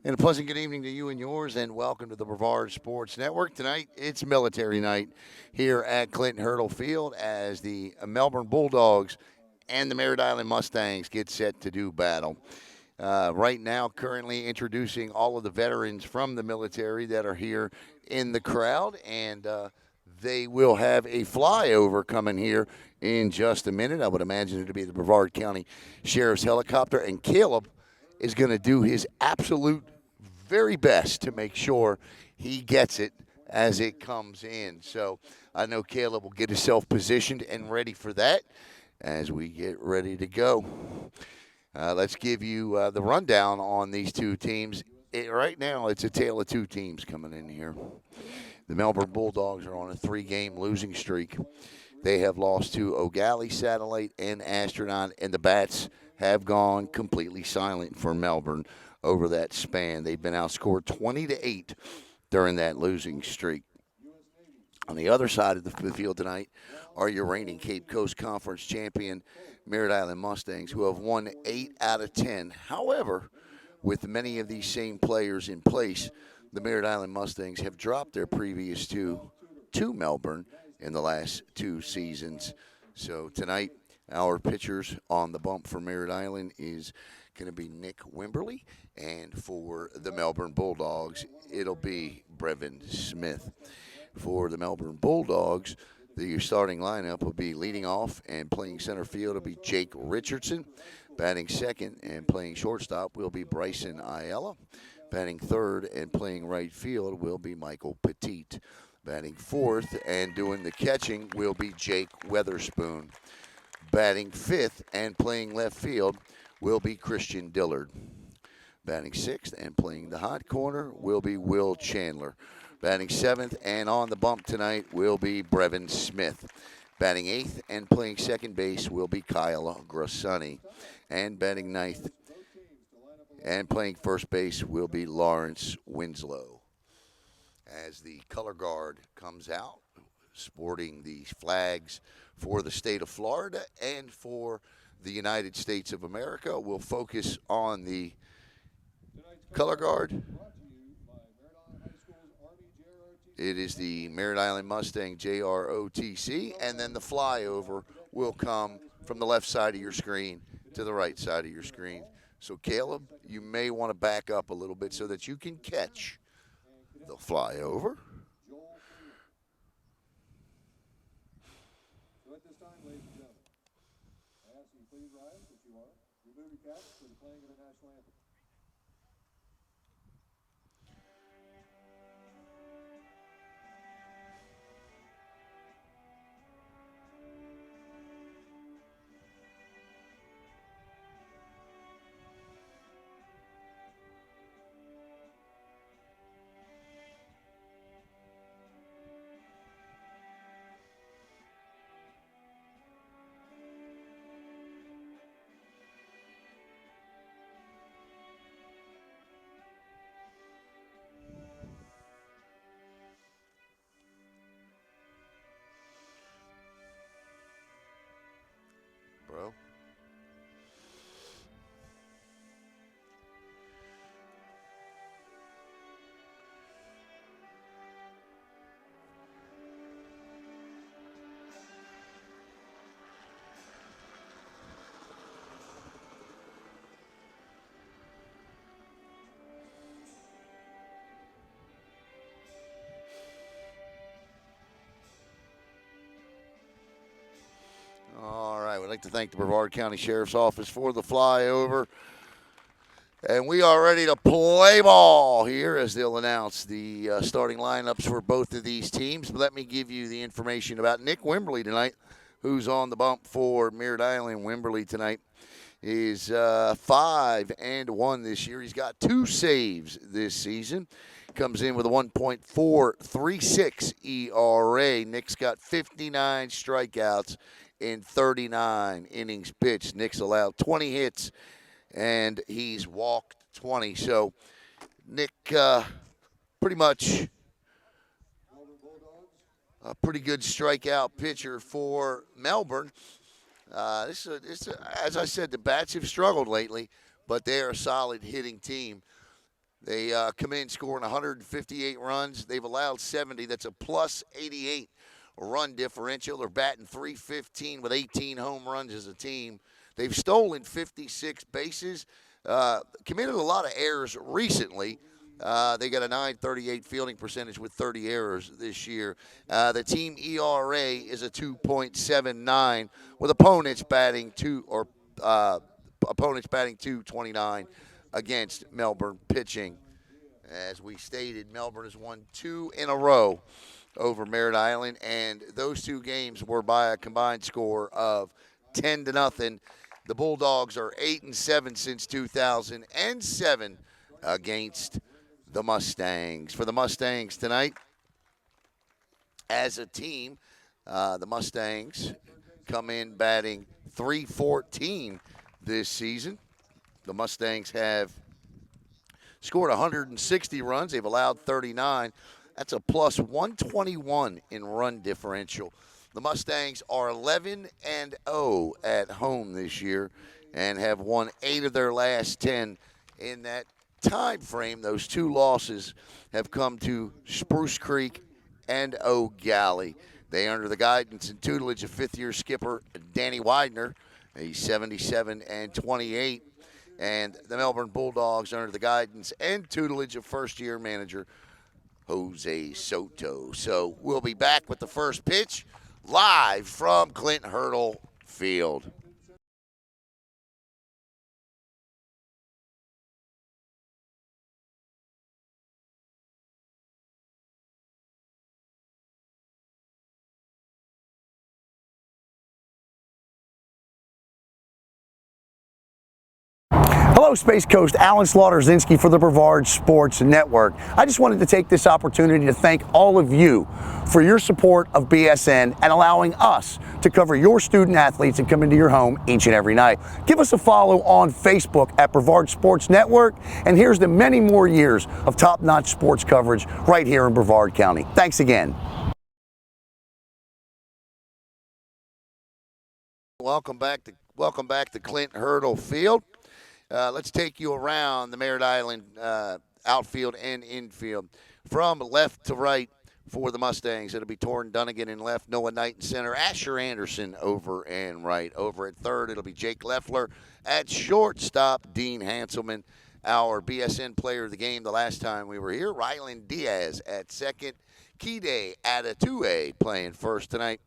And a pleasant good evening to you and yours, and welcome to the Brevard Sports Network. Tonight, it's military night here at Clinton Hurdle Field as the Melbourne Bulldogs and the Merritt Island Mustangs get set to do battle. Right now, currently introducing all of the veterans from the military that are here in the crowd, and they will have a flyover coming here in just a minute. I would imagine it to be the Brevard County Sheriff's helicopter, and Caleb is going to do his absolute very best to make sure he gets it as it comes in. So I know Caleb will get himself positioned and ready for that as we get ready to go. Let's give you the rundown on these two teams. Right now, it's a tale of two teams coming in here. The Melbourne Bulldogs are on a 3-game losing streak. They have lost to O'Galley, Satellite, and Astronaut, and the Bats have gone completely silent for Melbourne over that span. They've been outscored 20-8 during that losing streak. On the other side of the field tonight are your reigning Cape Coast Conference champion Merritt Island Mustangs, who have won 8 out of 10. However, with many of these same players in place, the Merritt Island Mustangs have dropped their previous two to Melbourne in the last 2 seasons. So tonight, our pitchers on the bump for Merritt Island is going to be Nick Wimberly, and for the Melbourne Bulldogs, it'll be Brevin Smith. For the Melbourne Bulldogs, the starting lineup will be leading off and playing center field will be Jake Richardson. Batting second and playing shortstop will be Bryson Ayala. Batting third and playing right field will be Michael Petit. Batting fourth and doing the catching will be Jake Weatherspoon. Batting fifth and playing left field will be Christian Dillard. Batting sixth and playing the hot corner will be Will Chandler. Batting seventh and on the bump tonight will be Brevin Smith. Batting eighth and playing second base will be Kyle Grassani. And batting ninth and playing first base will be Lawrence Winslow. As the color guard comes out, sporting the flags for the state of Florida and for the United States of America, we'll focus on the color guard. It is the Merritt Island Mustang JROTC, and then the flyover will come from the left side of your screen to the right side of your screen. So, Caleb, you may want to back up a little bit so that you can catch the flyover. So at this time, ladies and gentlemen, I ask that you please rise if you are. Remove your caps for the playing of the national anthem. Bro. All right, we'd like to thank the Brevard County Sheriff's Office for the flyover. And we are ready to play ball here as they'll announce the starting lineups for both of these teams. But let me give you the information about Nick Wimberly tonight, who's on the bump for Merritt Island. Wimberly tonight is 5-1 this year. He's got 2 saves this season. Comes in with a 1.436 ERA. Nick's got 59 strikeouts in 39 innings pitched. Nick's allowed 20 hits, and he's walked 20. So Nick pretty much a pretty good strikeout pitcher for Melbourne. As I said, the Bats have struggled lately, but they are a solid hitting team. They come in scoring 158 runs. They've allowed 70. That's a plus 88 run differential. They're batting 315 with 18 home runs as a team. They've stolen 56 bases, committed a lot of errors recently. They got a 938 fielding percentage with 30 errors this year. The team ERA is a 2.79 with opponents batting opponents batting 229 against Melbourne pitching. As we stated, Melbourne has won 2 in a row over Merritt Island, and those 2 games were by a combined score of 10-0. The Bulldogs are 8-7 since 2007 against the Mustangs. For the Mustangs tonight, as a team, the Mustangs come in batting 314 this season. The Mustangs have scored 160 runs. They've allowed 39. That's a plus 121 in run differential. The Mustangs are 11-0 at home this year and have won 8 of their last 10. In that time frame, those 2 losses have come to Spruce Creek and O'Galley. They are under the guidance and tutelage of 5th-year skipper Danny Widener. He's 77-28. And the Melbourne Bulldogs under the guidance and tutelage of first-year manager Jose Soto. So we'll be back with the first pitch live from Clint Hurdle Field. Hello, Space Coast. Alan Slaughter-Zinski for the Brevard Sports Network. I just wanted to take this opportunity to thank all of you for your support of BSN and allowing us to cover your student athletes and come into your home each and every night. Give us a follow on Facebook at Brevard Sports Network, and here's to many more years of top-notch sports coverage right here in Brevard County. Thanks again. Welcome back to Clint Hurdle Field. Let's take you around the Merritt Island outfield and infield. From left to right for the Mustangs, it'll be Torrin Dunnigan in left, Noah Knight in center, Asher Anderson over and right. Over at third, it'll be Jake Leffler. At shortstop, Dean Hanselman, our BSN player of the game the last time we were here. Rylan Diaz at second. Kide Adatue playing first tonight.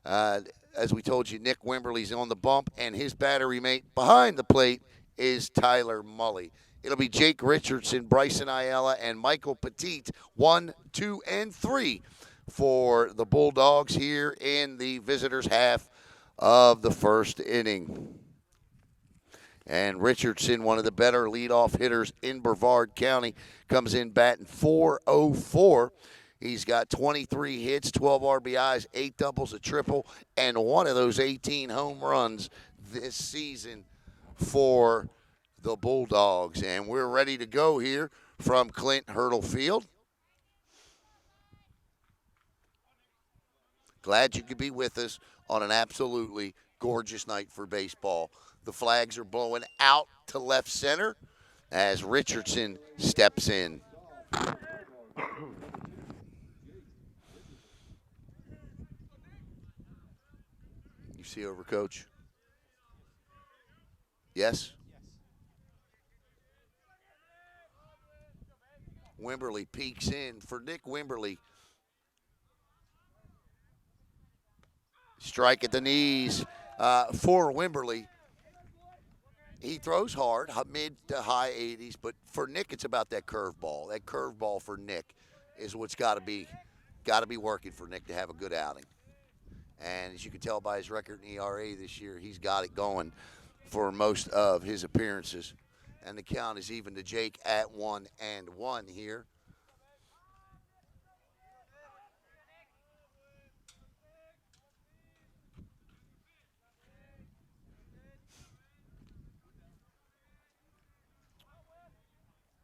As we told you, Nick Wimberly's on the bump, and his battery mate behind the plate is Tyler Mully. It'll be Jake Richardson, Bryson Ayala, and Michael Petit, 1, 2, and 3 for the Bulldogs here in the visitors' half of the first inning. And Richardson, one of the better leadoff hitters in Brevard County, comes in batting .404. He's got 23 hits, 12 RBIs, 8 doubles, a triple, and one of those 18 home runs this season for the Bulldogs. And we're ready to go here from Clint Hurdle Field. Glad you could be with us on an absolutely gorgeous night for baseball. The flags are blowing out to left center as Richardson steps in. You see over, Coach? Yes? Wimberly peeks in for Nick Wimberly. Strike at the knees for Wimberly. He throws hard, mid to high 80s, but for Nick, it's about that curveball. That curveball for Nick is what's got to be working for Nick to have a good outing. And as you can tell by his record in ERA this year, he's got it going for most of his appearances. And the count is even to Jake at 1-1 here.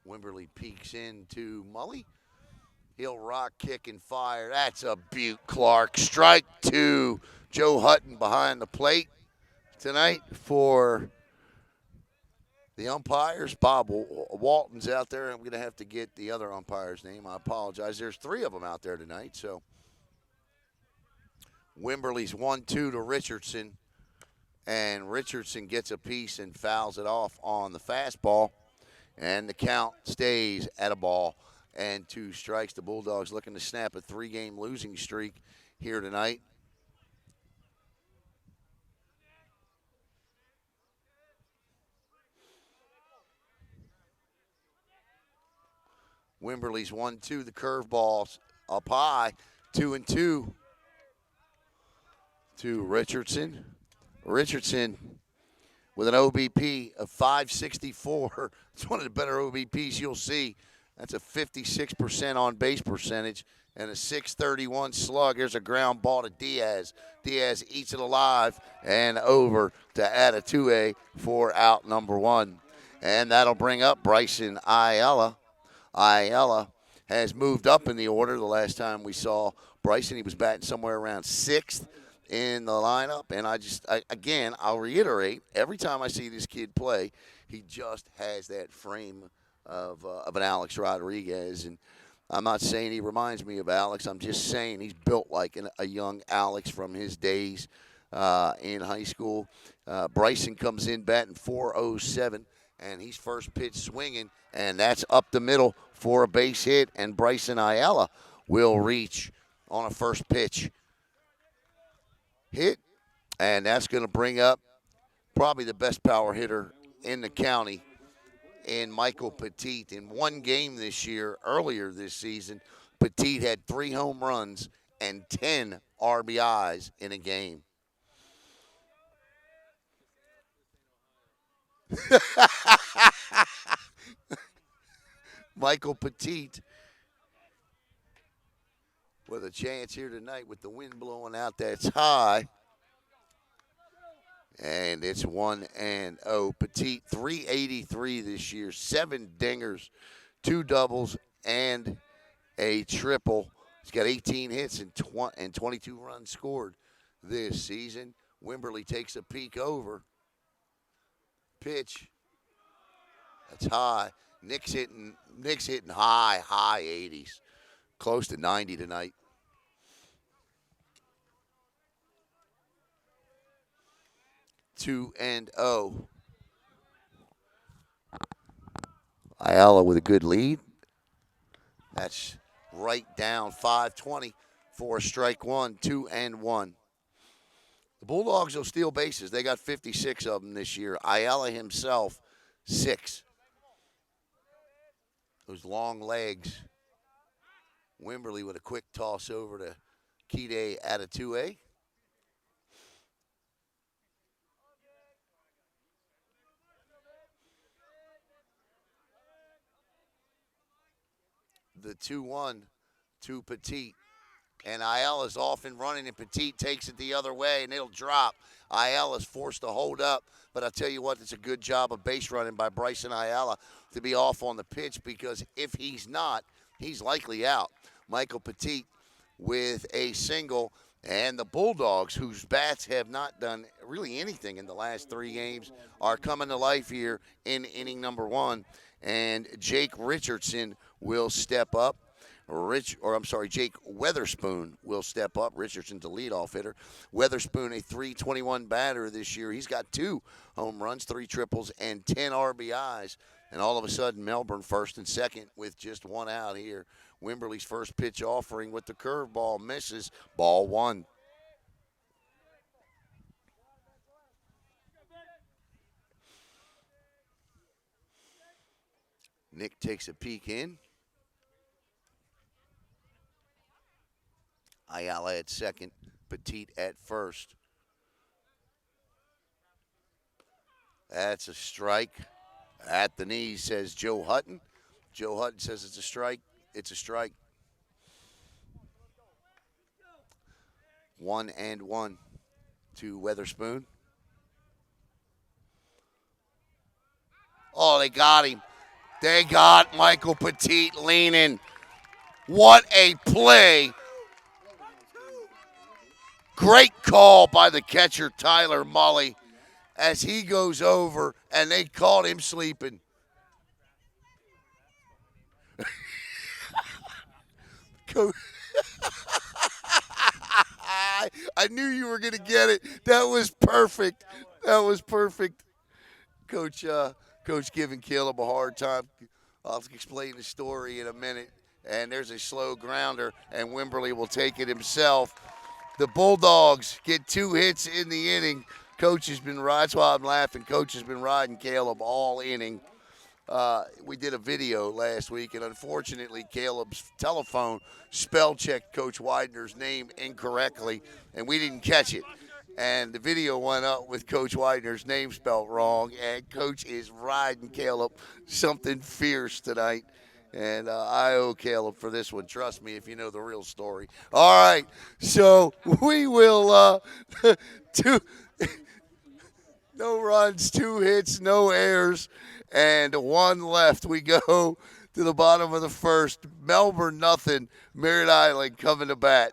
Wimberly peeks into Mully. He'll rock, kick, and fire. That's a beaut, Clark. Strike 2. Joe Hutton behind the plate tonight for The umpires, Bob Walton's out there. I'm going to have to get the other umpire's name. I apologize. There's 3 of them out there tonight. So Wimberley's 1-2 to Richardson. And Richardson gets a piece and fouls it off on the fastball. And the count stays at a ball and 2 strikes. The Bulldogs looking to snap a 3-game losing streak here tonight. Wimberley's 1-2. The curveball's up high. 2-2 to Richardson. Richardson with an OBP of 564. It's one of the better OBPs you'll see. That's a 56% on base percentage and a 631 slug. Here's a ground ball to Diaz. Diaz eats it alive and over to Atatue for out number 1. And that'll bring up Bryson Ayala. Ayala has moved up in the order. The last time we saw Bryson, he was batting somewhere around 6th in the lineup. And again, I'll reiterate, every time I see this kid play, he just has that frame of an Alex Rodriguez. And I'm not saying he reminds me of Alex. I'm just saying he's built like a young Alex from his days in high school. Bryson comes in batting .407, and he's first pitch swinging, and that's up the middle for a base hit, and Bryson Ayala will reach on a first pitch hit, and that's going to bring up probably the best power hitter in the county in Michael Petit. In one game this year, earlier this season, Petit had 3 home runs and 10 RBIs in a game. Michael Petit with a chance here tonight with the wind blowing out that's high. And it's 1-0. Petit, 383 this year, 7 dingers, 2 doubles, and a triple. He's got 18 hits and 22 runs scored this season. Wimberley takes a peek over. Pitch. That's high. Nick's hitting high 80s. Close to 90 tonight. Two and 0. Ayala with a good lead. That's right down 5:20 for strike 1, 2-1. The Bulldogs will steal bases. They got 56 of them this year. Ayala himself, 6. Those long legs. Wimberley with a quick toss over to Kide Atatue. The 2-1 to Petit. And Ayala's off and running, and Petit takes it the other way, and it'll drop. Ayala's forced to hold up, but I'll tell you what, it's a good job of base running by Bryson Ayala to be off on the pitch, because if he's not, he's likely out. Michael Petit with a single, and the Bulldogs, whose bats have not done really anything in the last 3 games, are coming to life here in inning number 1. And Jake Richardson will step up. Jake Weatherspoon will step up. Richardson's a leadoff hitter. Weatherspoon, a .321 batter this year. He's got 2 home runs, 3 triples, and 10 RBIs. And all of a sudden, Melbourne first and second with just 1 out here. Wimberley's first pitch offering with the curveball misses. Ball 1. Nick takes a peek in. Ayala at second, Petit at first. That's a strike at the knees, says Joe Hutton. Joe Hutton says it's a strike. It's a strike. 1-1 to Weatherspoon. Oh, they got him. They got Michael Petit leaning. What a play. Great call by the catcher, Tyler Mully. as he goes over, and they caught him sleeping. Coach, I knew you were going to get it. That was perfect. That was perfect. Coach, Coach giving Caleb a hard time. I'll explain the story in a minute. And there's a slow grounder, and Wimberly will take it himself. The Bulldogs get 2 hits in the inning. Coach has been riding. That's why I'm laughing. Coach has been riding Caleb all inning. We did a video last week, and unfortunately, Caleb's telephone spell checked Coach Widener's name incorrectly, and we didn't catch it. And the video went up with Coach Widener's name spelled wrong, and Coach is riding Caleb something fierce tonight. And I owe Caleb for this one. Trust me, if you know the real story. All right, so we will no runs, 2 hits, no errors, and 1 left. We go to the bottom of the first. Melbourne nothing. Merritt Island coming to bat.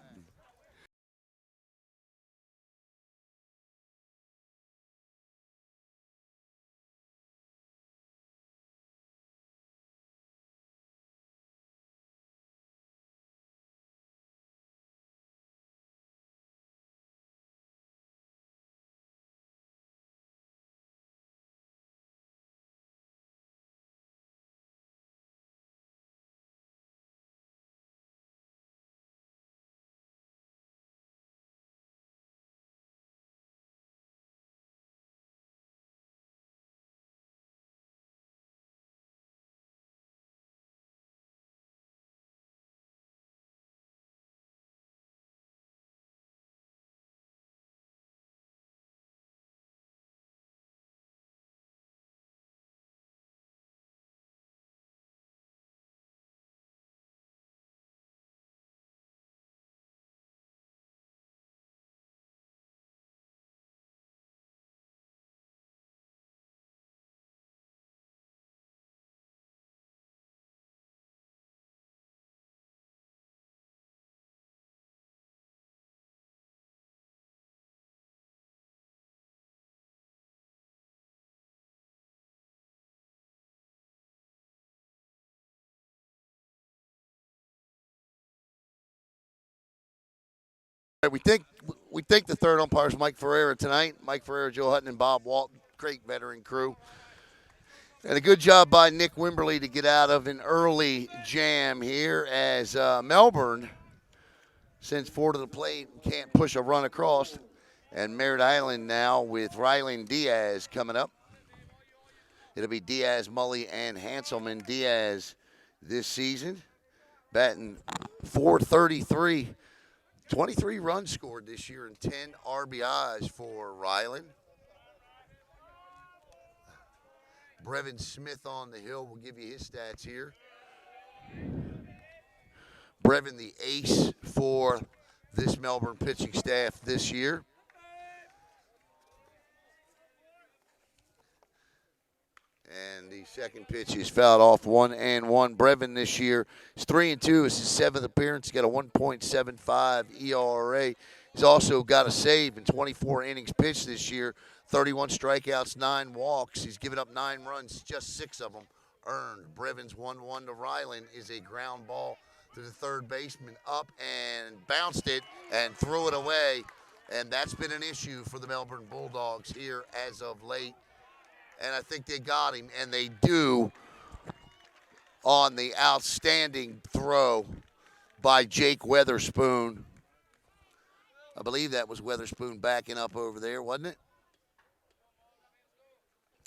We think the third umpire is Mike Ferreira tonight. Mike Ferreira, Joe Hutton, and Bob Walton, great veteran crew. And a good job by Nick Wimberly to get out of an early jam here as Melbourne sends 4 to the plate and can't push a run across. And Merritt Island now with Rylan Diaz coming up. It'll be Diaz, Mully, and Hanselman. Diaz this season batting .433. 23 runs scored this year and 10 RBIs for Ryland. Brevin Smith on the hill will give you his stats here. Brevin, the ace for this Melbourne pitching staff this year. And the second pitch is fouled off 1-1. Brevin this year is 3-2. It's his 7th appearance. He's got a 1.75 ERA. He's also got a save in 24 innings pitched this year. 31 strikeouts, 9 walks. He's given up 9 runs, just 6 of them earned. Brevin's 1-1 to Ryland is a ground ball to the third baseman, up and bounced it and threw it away. And that's been an issue for the Melbourne Bulldogs here as of late. And I think they got him, and they do, on the outstanding throw by Jake Weatherspoon. I believe that was Weatherspoon backing up over there, wasn't it?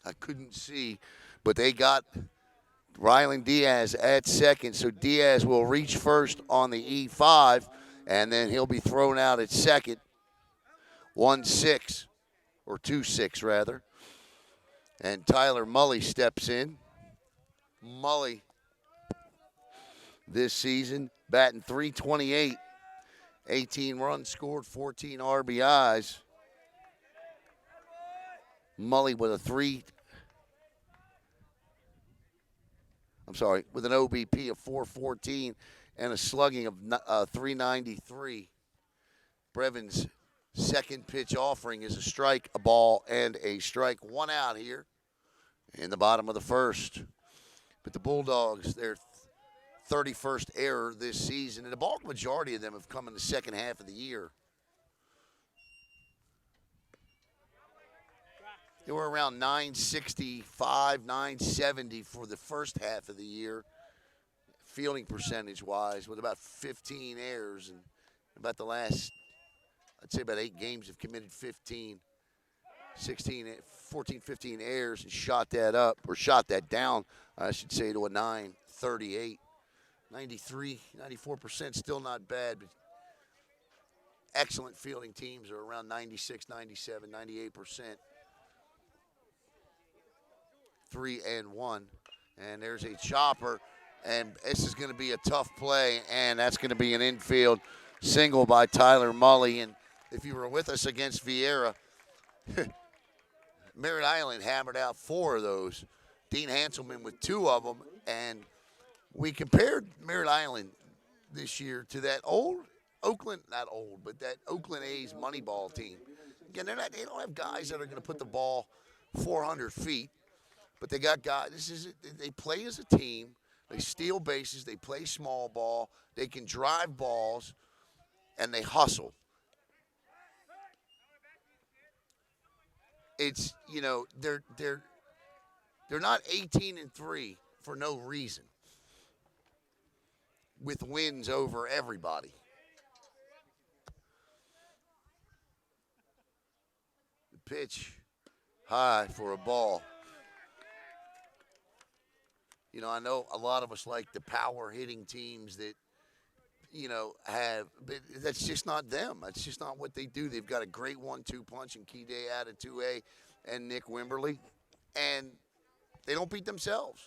I couldn't see, but they got Rylan Diaz at second, so Diaz will reach first on the E5, and then he'll be thrown out at second. 1-6, or 2-6 rather. And Tyler Mully steps in. Mully this season batting .328. 18 runs scored, 14 RBIs. Mully with with an OBP of .414 and a slugging of .393. Brevin's Second pitch offering is a strike, a ball, and a strike. 1 out here in the bottom of the first. But the Bulldogs, their 31st error this season, and the bulk majority of them have come in the second half of the year. They were around 965, 970 for the first half of the year, fielding percentage-wise, with about 15 errors. And about the last, I'd say about 8 games have committed 15, 16, 14, 15 errors and shot that up, or shot that down, I should say, to a 938. 93, 94%, still not bad, but excellent fielding teams are around 96, 97, 98%. 3-1, and there's a chopper, and this is going to be a tough play, and that's going to be an infield single by Tyler Maye. And if you were with us against Vieira, Merritt Island hammered out 4 of those. Dean Hanselman with 2 of them, and we compared Merritt Island this year to that old Oakland, not old, but that Oakland A's Moneyball team. Again, they don't have guys that are going to put the ball 400 feet. But they got guys. They play as a team. They steal bases. They play small ball. They can drive balls, and they hustle. It's they're not 18-3 for no reason, with wins over everybody. The pitch high for a ball. I know a lot of us like the power hitting teams that, have, but that's just not them. That's just not what they do. They've got a great 1-2 punch in Key Day out of 2A and Nick Wimberly, and they don't beat themselves.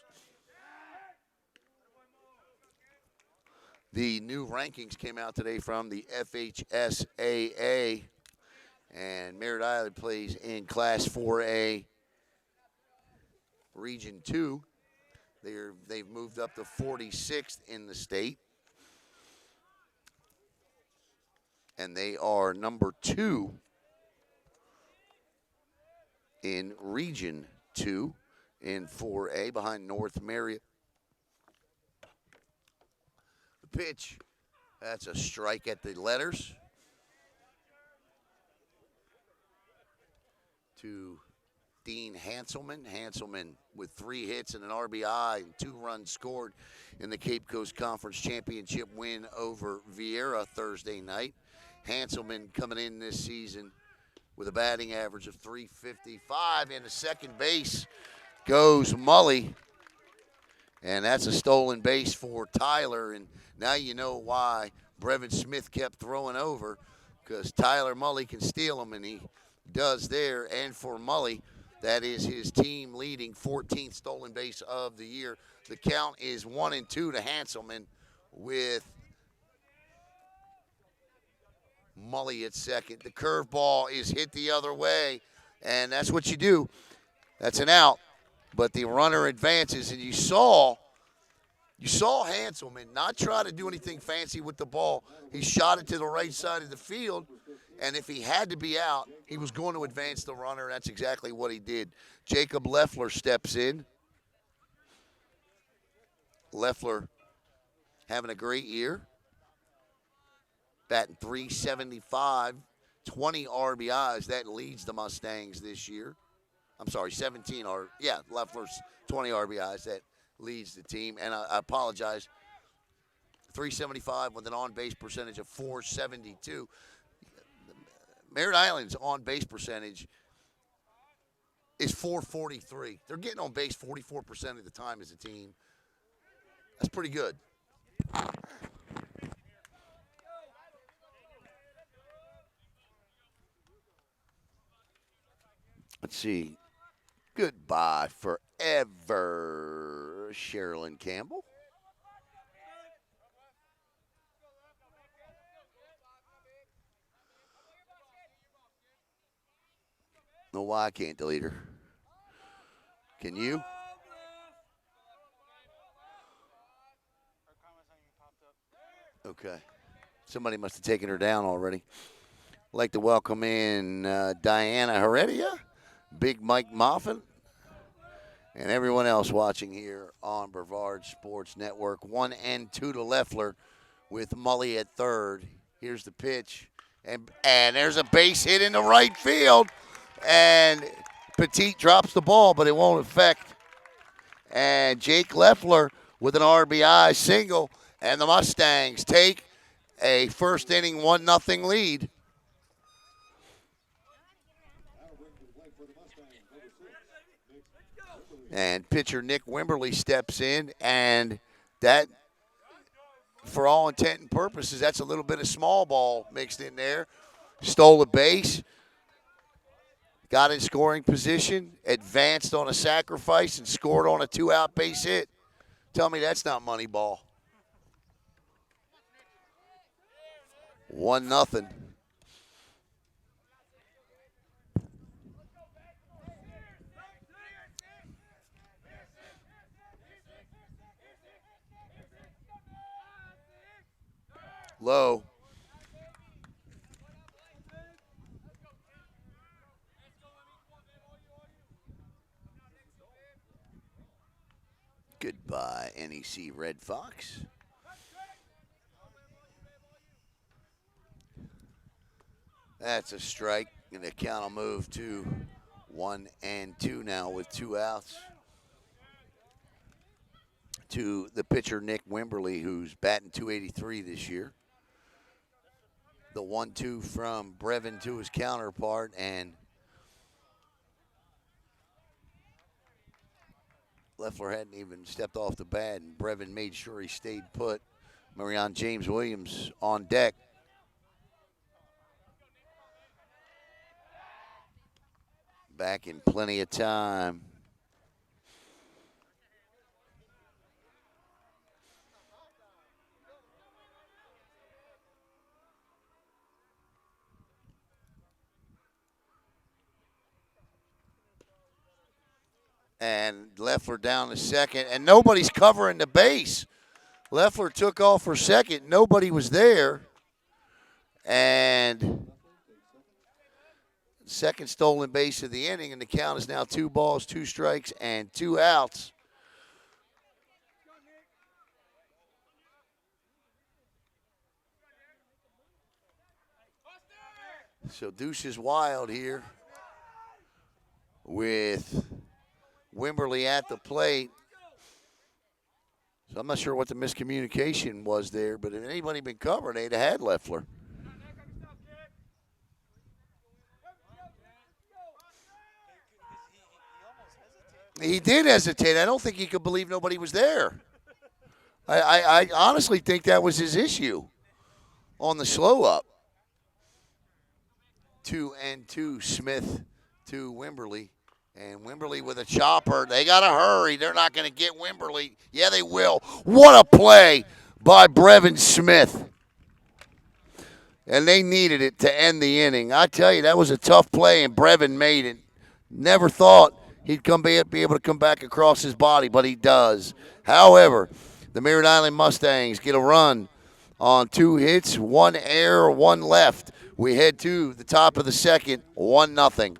The new rankings came out today from the FHSAA, and Merritt Island plays in Class 4A, Region 2. They've moved up to 46th in the state. And they are number 2 in Region 2 in 4A behind North Marriott. The pitch, that's a strike at the letters. To Dean Hanselman. Hanselman with 3 hits and an RBI and 2 runs scored in the Cape Coast Conference Championship win over Vieira Thursday night. Hanselman coming in this season with a batting average of .355, and to second base goes Maye. And that's a stolen base for Tyler, and now you know why Brevin Smith kept throwing over, because Tyler Maye can steal them, and he does there. And for Maye, that is his team leading 14th stolen base of the year. The count is 1-2 to Hanselman with Maye at second. The curveball is hit the other way, and that's what you do. That's an out, but the runner advances, and you saw Hanselman not try to do anything fancy with the ball. He shot it to the right side of the field, and if he had to be out, he was going to advance the runner. That's exactly what he did. Jacob Leffler steps in. Leffler having a great year. Batting .375, 20 RBIs. That leads the Mustangs this year. I'm sorry, 17 are, yeah, Leffler's 20 RBIs. That leads the team. And I apologize, .375 with an on-base percentage of .472. Merritt Island's on-base percentage is .443. They're getting on base 44% of the time as a team. That's pretty good. Let's see. Goodbye forever, Sherilyn Campbell. No, why I can't delete her. Can you? Okay. Somebody must have taken her down already. like to welcome in Diana Heredia, Big Mike Moffin, and everyone else watching here on Brevard Sports Network. 1-2 to Leffler with Mully at third. Here's the pitch, and there's a base hit in the right field, and Petit drops the ball, but it won't affect. And Jake Leffler with an RBI single, and the Mustangs take a first inning 1-0 lead. And pitcher Nick Wimberly steps in, and that, for all intent and purposes, that's a little bit of small ball mixed in there. Stole a base, got in scoring position, advanced on a sacrifice, and scored on a 2-out base hit. Tell me that's not money ball. 1-0. Low. Goodbye, NEC Red Fox. That's a strike, and the count will move to 1-2 now with 2 outs. To the pitcher Nick Wimberly, who's batting .283 this year. The 1-2 from Brevin to his counterpart, and Leffler hadn't even stepped off the bat, and Brevin made sure he stayed put. Marion James Williams on deck. Back in plenty of time. And Leffler down to second, and nobody's covering the base. Leffler took off for second. Nobody was there. And second stolen base of the inning, and the count is now 2 balls, 2 strikes, and 2 outs. So Deuce is wild here with Wimberly at the plate. So I'm not sure what the miscommunication was there, but if anybody been covering, they'd have had Leffler. He did hesitate. I don't think he could believe nobody was there. I honestly think that was his issue on the slow up. 2-2, Smith to Wimberly. And Wimberly with a chopper. They got to hurry. They're not going to get Wimberly. Yeah, they will. What a play by Brevin Smith. And they needed it to end the inning. I tell you, that was a tough play, and Brevin made it. Never thought he'd be able to come back across his body, but he does. However, the Merritt Island Mustangs get a run on 2 hits, 1 error, 1 left. We head to the top of the second, 1-0.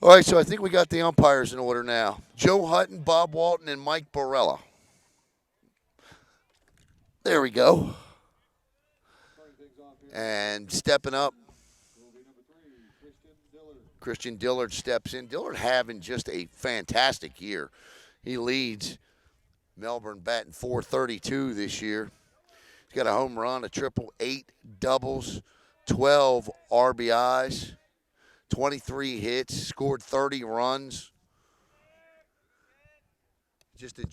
All right, so I think we got the umpires in order now. Joe Hutton, Bob Walton, and Mike Borella. There we go. Starting things off here And stepping up, will be number 3, Christian Dillard. Christian Dillard steps in. Dillard having just a fantastic year. He leads Melbourne batting .432 this year. He's got a home run, a triple, 8 doubles, 12 RBIs, 23 hits, scored 30 runs. Just a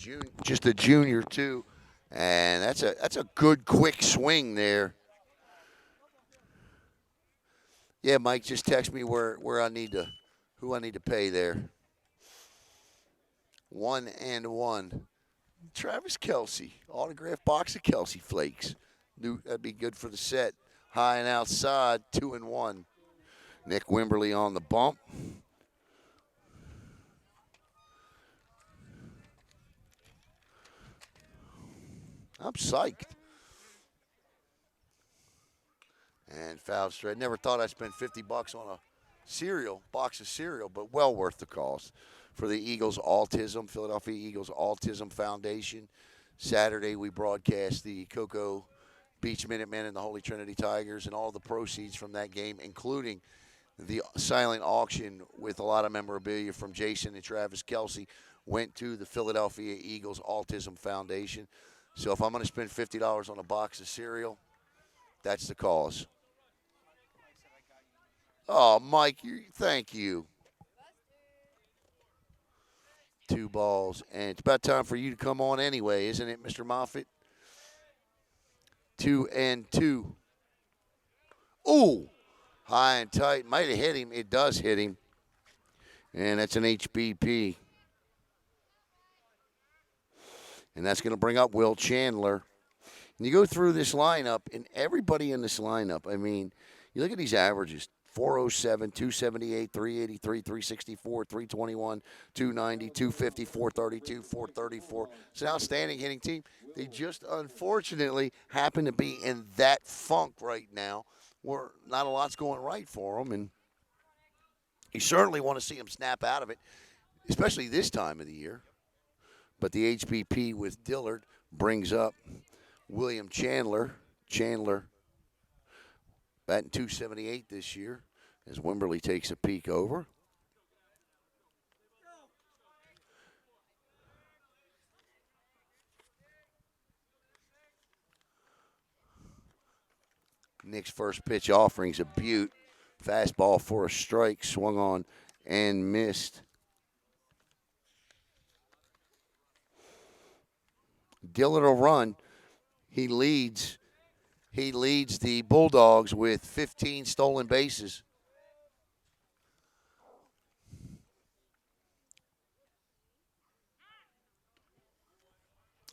junior too, and that's a good quick swing there. Yeah, Mike, just text me where I need to, who I need to pay there. 1-1. Travis Kelce, autographed box of Kelce Flakes. That'd be good for the set. High and outside, 2-1. Nick Wimberly on the bump. I'm psyched. And foul straight. Never thought I'd spend $50 on a box of cereal, but well worth the cost. For the Philadelphia Eagles Autism Foundation. Saturday we broadcast the Cocoa Beach Minutemen and the Holy Trinity Tigers, and all the proceeds from that game, including the silent auction with a lot of memorabilia from Jason and Travis Kelce, went to the Philadelphia Eagles Autism Foundation. So if I'm going to spend $50 on a box of cereal, that's the cause. Oh, Mike, thank you. 2 balls. And it's about time for you to come on anyway, isn't it, Mr. Moffitt? 2-2. Ooh, high and tight. Might have hit him. It does hit him. And that's an HBP. And that's going to bring up Will Chandler. And you go through this lineup, and everybody in this lineup, I mean, you look at these averages. 407, 278, 383, 364, 321, 290, 250, 432, 434. It's an outstanding hitting team. They just unfortunately happen to be in that funk right now where not a lot's going right for them. And you certainly want to see them snap out of it, especially this time of the year. But the HBP with Dillard brings up William Chandler. Chandler batting .278 this year as Wimberly takes a peek over. Nick's first pitch offering's a beaut. Fastball for a strike, swung on and missed. Dillard will run. He leads the Bulldogs with 15 stolen bases.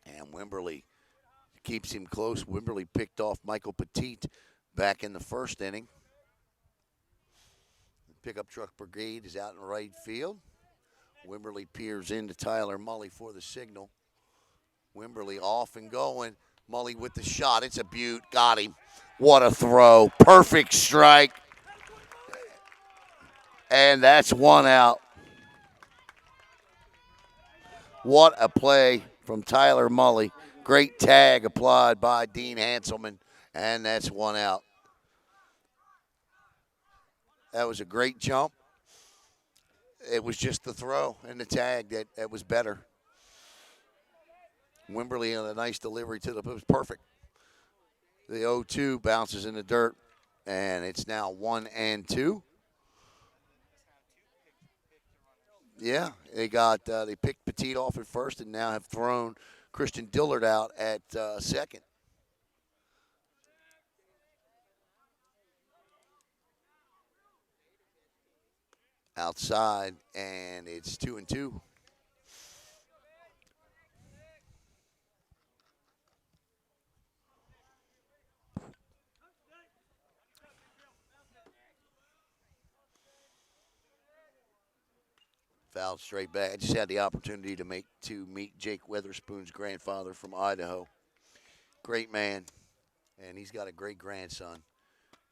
And Wimberly keeps him close. Wimberly picked off Michael Petit back in the first inning. Pickup truck brigade is out in right field. Wimberly peers into Tyler Mully for the signal. Wimberly off and going. Mully with the shot. It's a beaut. Got him. What a throw. Perfect strike. And that's one out. What a play from Tyler Mully. Great tag applied by Dean Hanselman. And that's one out. That was a great jump. It was just the throw and the tag that was better. Wimberly on a nice delivery to it was perfect. The 0-2 bounces in the dirt, and it's now 1-2. Yeah, they picked Petit off at first and now have thrown Christian Dillard out at second. Outside, and it's 2-2. Fouled straight back. I just had the opportunity to meet Jake Weatherspoon's grandfather from Idaho. Great man, and he's got a great grandson.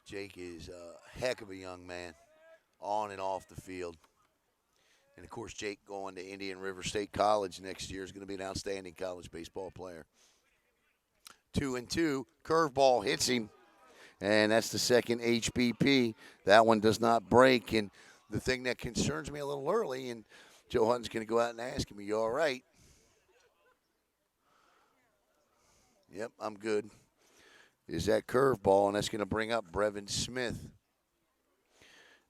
Jake is a heck of a young man, on and off the field. And, of course, Jake going to Indian River State College next year is going to be an outstanding college baseball player. 2-2. Curveball hits him. And that's the second HBP. That one does not break. And the thing that concerns me a little early, and Joe Hutton's going to go out and ask him, "Are you all right?" Yep, I'm good. Is that curveball, and that's going to bring up Brevin Smith.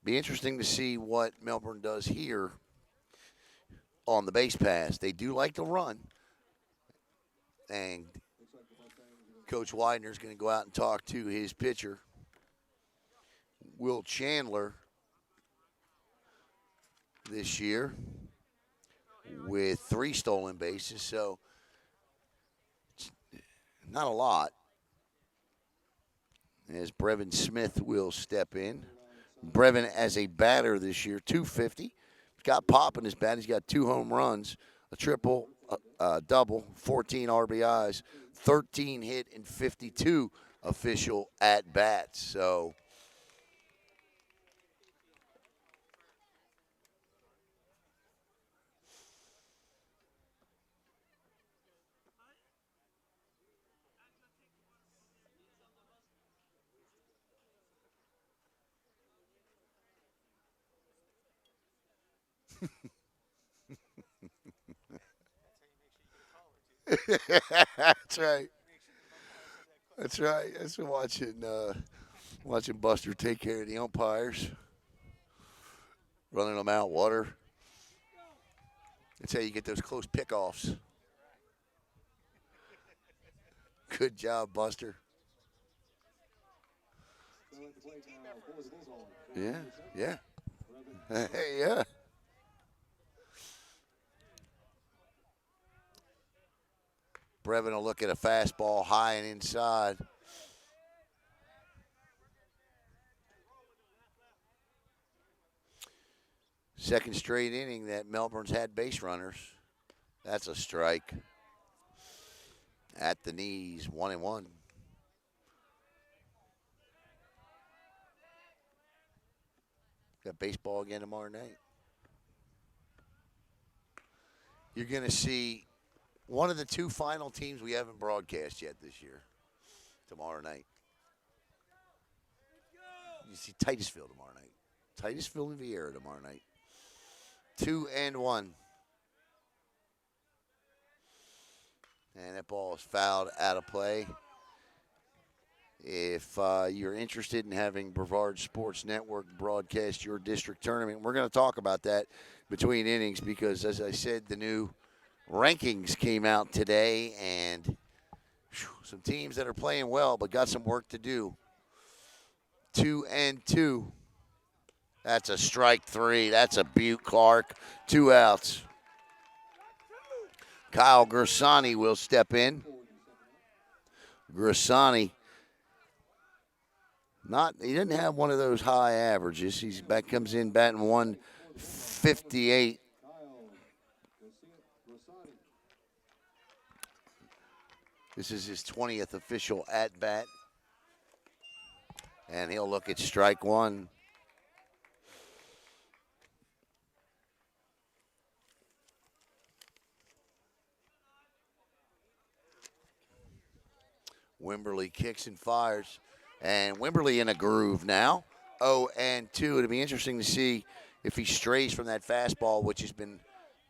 Be interesting to see what Melbourne does here on the base pass. They do like to run. And Coach Widener's going to go out and talk to his pitcher, Will Chandler, this year with 3 stolen bases. So not a lot. As Brevin Smith will step in. Brevin as a batter this year, .250. He's got pop in his bat. He's got 2 home runs, a triple, a double, 14 RBIs, 13 hit, and 52 official at-bats. So that's right. That's right. That's watching Buster take care of the umpires, running them out water. That's how you get those close pickoffs. Good job, Buster. Yeah, yeah. Hey, yeah. Brevin will look at a fastball high and inside. Second straight inning that Melbourne's had base runners. That's a strike. At the knees, 1-1. Got baseball again tomorrow night. You're going to see one of the 2 final teams we haven't broadcast yet this year tomorrow night. You see Titusville tomorrow night. Titusville and Vieira tomorrow night. 2-1. And that ball is fouled out of play. If you're interested in having Brevard Sports Network broadcast your district tournament, we're going to talk about that between innings because, as I said, the new rankings came out today, and some teams that are playing well but got some work to do. 2-2. That's a strike 3. That's a Butte Clark. 2 outs. Kyle Gersani will step in. Gersani, he didn't have one of those high averages. Comes in batting 158. This is his 20th official at-bat. And he'll look at strike 1. Wimberly kicks and fires. And Wimberly in a groove now. 0-2. It'll be interesting to see if he strays from that fastball, which has been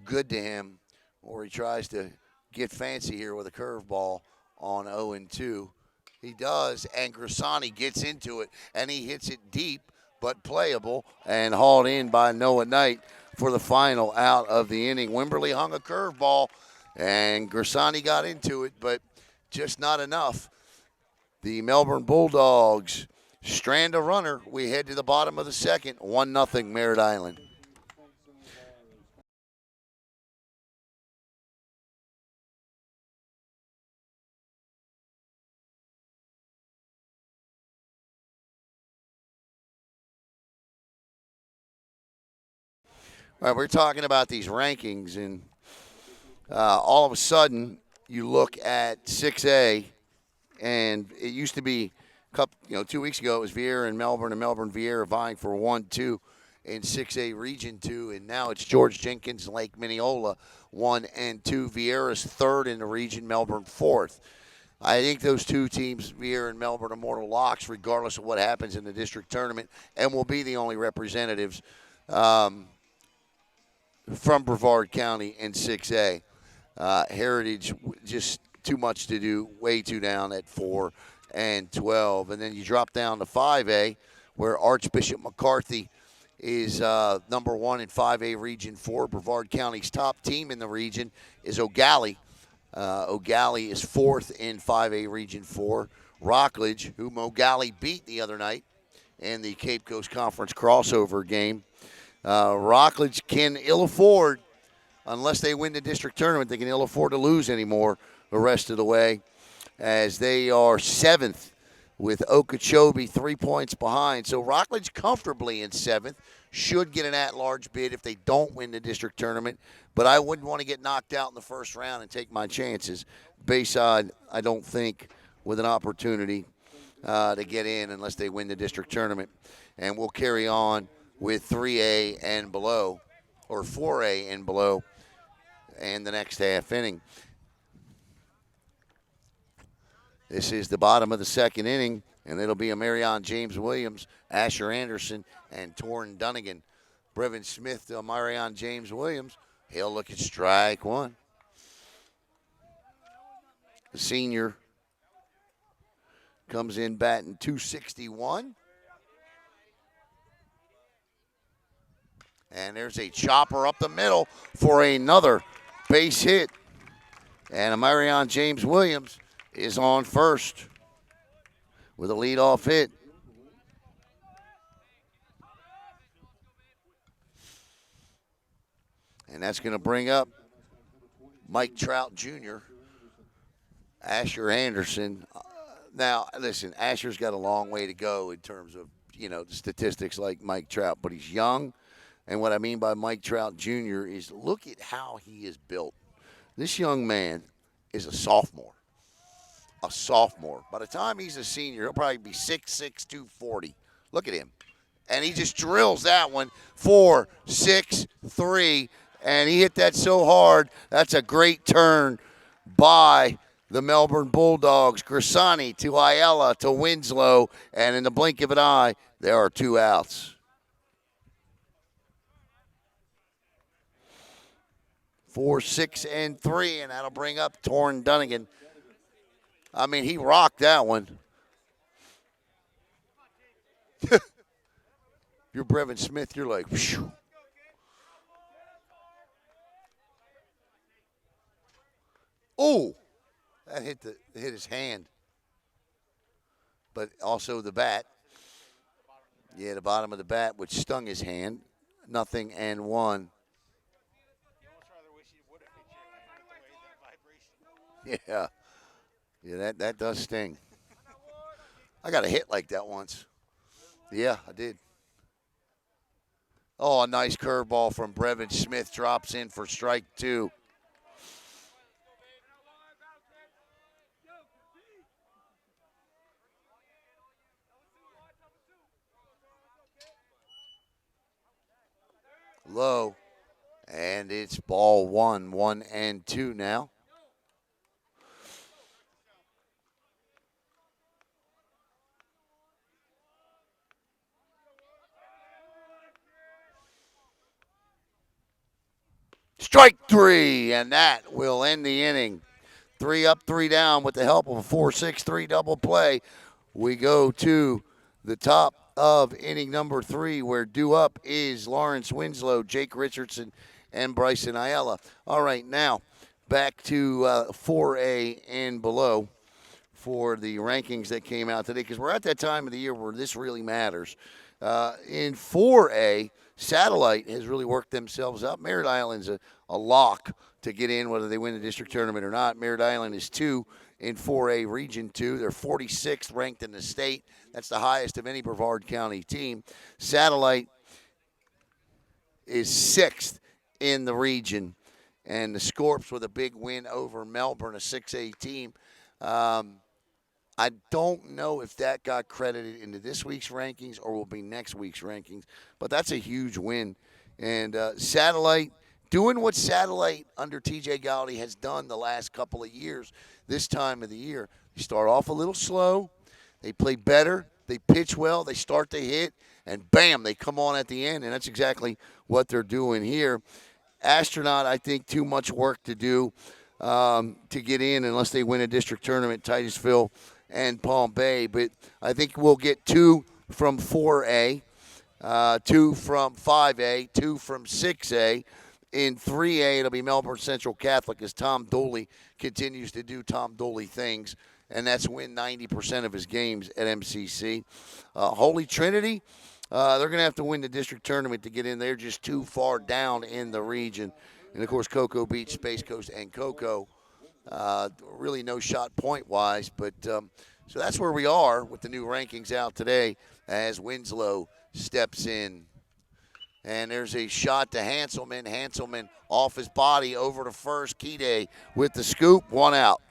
good to him, or he tries to get fancy here with a curveball on 0-2. He does, and Grisani gets into it, and he hits it deep but playable and hauled in by Noah Knight for the final out of the inning. Wimberly hung a curveball, and Grisani got into it, but just not enough. The Melbourne Bulldogs strand a runner. We head to the bottom of the second, 1-0 Merritt Island. All right, we're talking about these rankings, and all of a sudden you look at 6A, and it used to be 2 weeks ago it was Vieira and Melbourne Vieira vying for 1-2, in 6A Region 2, and now it's George Jenkins, Lake Minneola, 1 and 2. Vieira's third in the region, Melbourne fourth. I think those two teams, Vieira and Melbourne, are mortal locks, regardless of what happens in the district tournament, and will be the only representatives from Brevard County in 6A. Heritage, just too much to do, way too down at 4 and 12. And then you drop down to 5A, where Archbishop McCarthy is number 1 in 5A Region 4. Brevard County's top team in the region is O'Galley. O'Galley is 4th in 5A Region 4. Rockledge, whom O'Galley beat the other night in the Cape Coast Conference crossover game. Rockledge can ill afford, unless they win the district tournament, they can ill afford to lose anymore the rest of the way, as they are 7th with Okeechobee 3 points behind. So Rockledge comfortably in 7th, should get an at-large bid if they don't win the district tournament, but I wouldn't want to get knocked out in the first round and take my chances. Bayside, I don't think, with an opportunity to get in unless they win the district tournament. And we'll carry on with 3A and below, or 4A and below, and the next half inning. This is the bottom of the second inning, and it'll be a Marion James Williams, Asher Anderson, and Torrin Dunnigan. Brevin Smith to Marion James Williams. He'll look at strike one. The senior comes in batting .261. And there's a chopper up the middle for another base hit. And Marion James Williams is on first with a leadoff hit. And that's going to bring up Mike Trout Jr., Asher Anderson. Now, listen, Asher's got a long way to go in terms of, the statistics like Mike Trout, but he's young. And what I mean by Mike Trout Jr. is look at how he is built. This young man is a sophomore. A sophomore. By the time he's a senior, he'll probably be 6'6", 240. Look at him. And he just drills that one 4, 6, 3. And he hit that so hard. That's a great turn by the Melbourne Bulldogs. Grisani to Ayala to Winslow. And in the blink of an eye, there are 2 outs. 4, 6, and 3, and that'll bring up Torrin Dunnigan. I mean, he rocked that one. You're Brevin Smith, you're like, whew. Oh, that hit his hand. But also the bat. Yeah, the bottom of the bat, which stung his hand. 0-1. Yeah. Yeah, that does sting. I got a hit like that once. Yeah, I did. Oh, a nice curveball from Brevin Smith drops in for strike 2. Low. And it's ball 1, 1-2 now. Strike 3, and that will end the inning. 3 up, 3 down with the help of a 4-6-3 double play. We go to the top of inning number 3, where due up is Lawrence Winslow, Jake Richardson, and Bryson Ayala. All right, now back to 4A and below for the rankings that came out today, because we're at that time of the year where this really matters. In 4A, Satellite has really worked themselves up. Merritt Island's a lock to get in, whether they win the district tournament or not. Merritt Island is 2 in 4A Region 2. They're 46th ranked in the state. That's the highest of any Brevard County team. Satellite is 6th in the region. And the Scorps with a big win over Melbourne, a 6A team. I don't know if that got credited into this week's rankings or will be next week's rankings, but that's a huge win. And Satellite doing what Satellite under TJ Gowdy has done the last couple of years this time of the year. They start off a little slow, they play better, they pitch well, they start to hit, and bam, they come on at the end, and that's exactly what they're doing here. Astronaut, I think, too much work to do to get in unless they win a district tournament, Titusville and Palm Bay. But I think we'll get 2 from 4A, 2 from 5A, 2 from 6A. In 3A, it'll be Melbourne Central Catholic as Tom Dooley continues to do Tom Dooley things, and that's win 90% of his games at MCC. Holy Trinity, they're going to have to win the district tournament to get in. They're just too far down in the region. And, of course, Cocoa Beach, Space Coast, and Cocoa, really no shot point-wise. But so that's where we are with the new rankings out today as Winslow steps in. And there's a shot to Hanselman. Hanselman off his body over to first. Kide with the scoop, 1 out.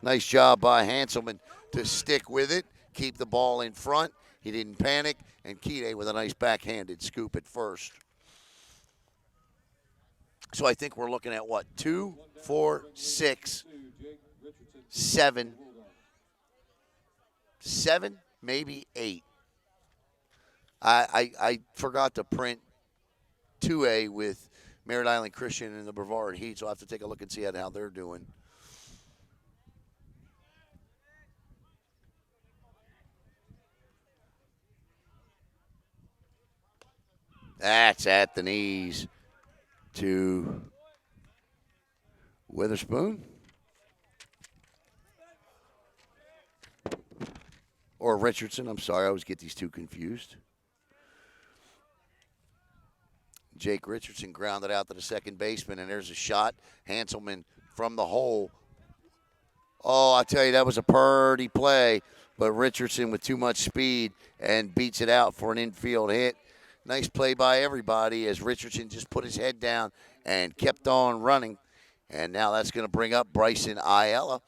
Nice job by Hanselman to stick with it, keep the ball in front. He didn't panic, and Kide with a nice backhanded scoop at first. So I think we're looking at what, 2, 4, 6, 7, 7, maybe 8. I forgot to print 2A with Merritt Island Christian and the Brevard Heat, so I'll have to take a look and see how they're doing. That's at the knees to Witherspoon. Or Richardson. I'm sorry, I always get these two confused. Jake Richardson grounded out to the second baseman, and there's a shot. Hanselman from the hole. Oh, I tell you, that was a purty play, but Richardson with too much speed and beats it out for an infield hit. Nice play by everybody as Richardson just put his head down and kept on running. And now that's going to bring up Bryson Ayala.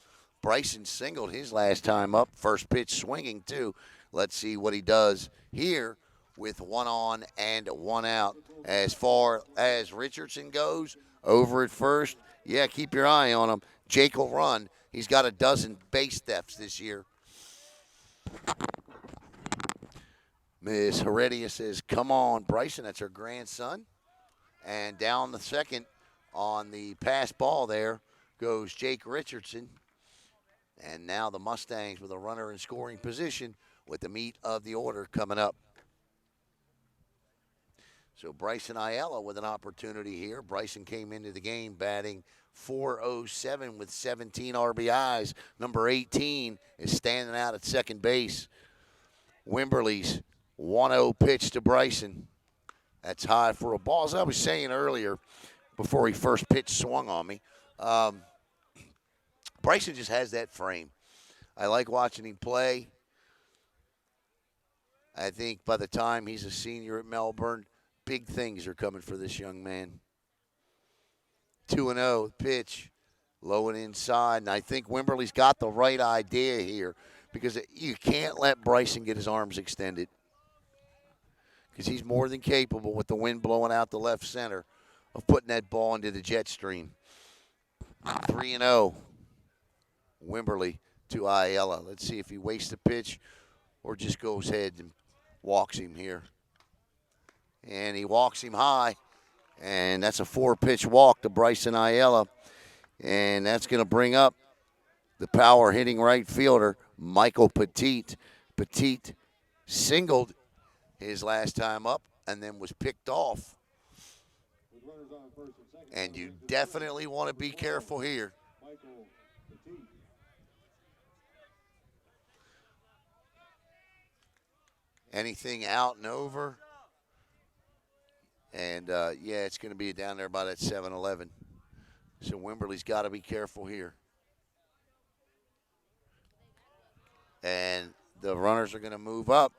Bryson singled his last time up. First pitch swinging, too. Let's see what he does here with 1 on and 1 out. As far as Richardson goes, over at first, yeah, keep your eye on him. Jake will run. He's got a dozen base thefts this year. Miss Heredia says, come on, Bryson. That's her grandson. And down the second on the pass ball there goes Jake Richardson. And now the Mustangs with a runner in scoring position with the meat of the order coming up. So Bryson Ayala with an opportunity here. Bryson came into the game batting .407 with 17 RBIs. Number 18 is standing out at second base. Wimberly's 1-0 pitch to Bryson. That's high for a ball. As I was saying earlier, before he first pitch swung on me, Bryson just has that frame. I like watching him play. I think by the time he's a senior at Melbourne, big things are coming for this young man. 2-0 pitch, low and inside. And I think Wimberly's got the right idea here because you can't let Bryson get his arms extended because he's more than capable with the wind blowing out the left center of putting that ball into the jet stream. 3-0. Wimberly to Ayala. Let's see if he wastes the pitch or just goes ahead and walks him here. And he walks him high. And that's a 4-pitch walk to Bryson Ayala. And that's going to bring up the power hitting right fielder, Michael Petit. Petit singled his last time up and then was picked off. And you definitely want to be careful here. Anything out and over. And, yeah, it's going to be down there by that 7-Eleven. So Wimberly's got to be careful here. And the runners are going to move up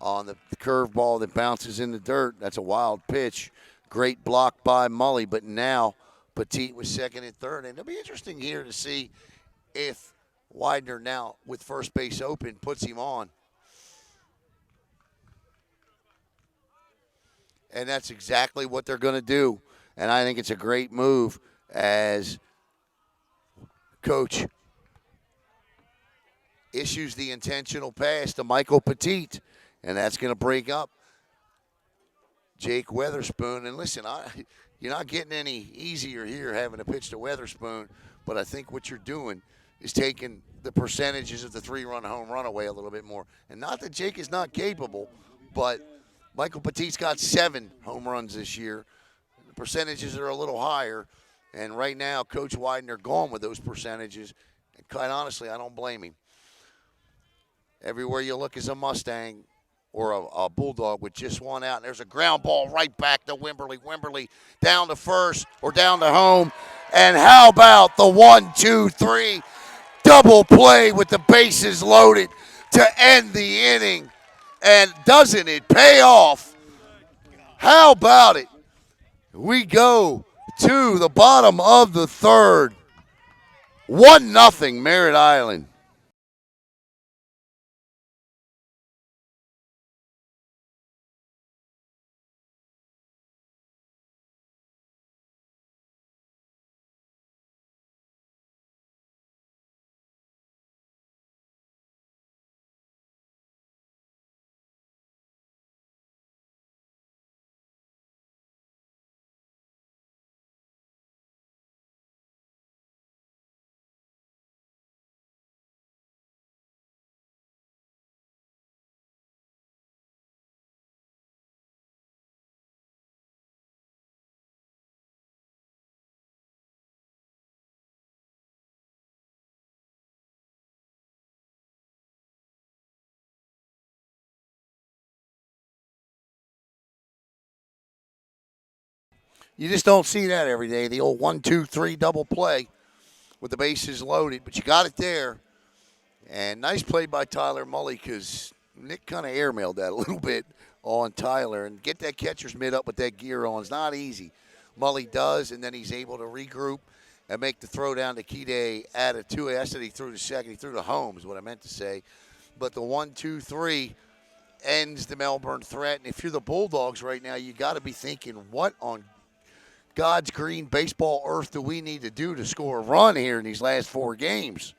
on the curveball that bounces in the dirt. That's a wild pitch. Great block by Mully, but now Petit was second and third. And it'll be interesting here to see if Widener now with first base open puts him on. And that's exactly what they're going to do. And I think it's a great move as Coach issues the intentional pass to Michael Petit. And that's going to break up Jake Weatherspoon. And listen, you're not getting any easier here having to pitch to Weatherspoon. But I think what you're doing is taking the percentages of the 3-run home run away a little bit more. And not that Jake is not capable, but Michael Petit's got 7 home runs this year. The percentages are a little higher. And right now, Coach Widener gone with those percentages. And quite honestly, I don't blame him. Everywhere you look is a Mustang or a Bulldog with just one out. And there's a ground ball right back to Wimberly. Wimberly down to first or down to home. And how about the 1-2-3 double play with the bases loaded to end the inning? And doesn't it pay off? How about it? We go to the bottom of the third. 1-0 Merritt Island. You just don't see that every day. The old 1-2-3 double play with the bases loaded, but you got it there. And nice play by Tyler Mully because Nick kind of airmailed that a little bit on Tyler. And get that catcher's mitt up with that gear on is not easy. Mully does, and then he's able to regroup and make the throw down to Kide at a 2. I said he threw to second. He threw to home is what I meant to say. But the 1-2-3 ends the Melbourne threat. And if you're the Bulldogs right now, you got to be thinking, what on God's green baseball earth do we need to do to score a run here in these last 4 games?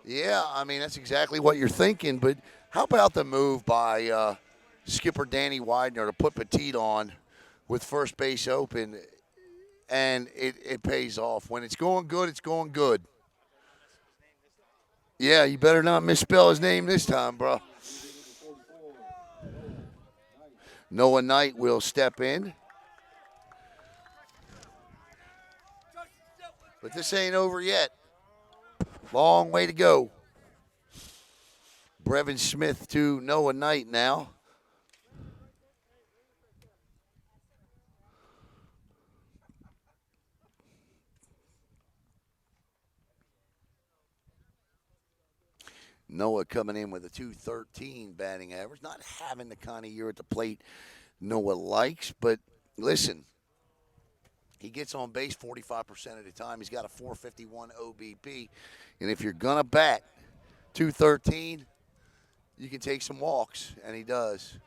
Yeah, I mean, that's exactly what you're thinking. But how about the move by skipper Danny Widener to put Petit on with first base open? And it pays off. When it's going good, it's going good. Yeah, you better not misspell his name this time, bro. Noah Knight will step in. But this ain't over yet. Long way to go. Brevin Smith to Noah Knight now. Noah coming in with a .213 batting average. Not having the kind of year at the plate Noah likes, but listen, he gets on base 45% of the time. He's got a .451 OBP. And if you're going to bat .213, you can take some walks, and he does.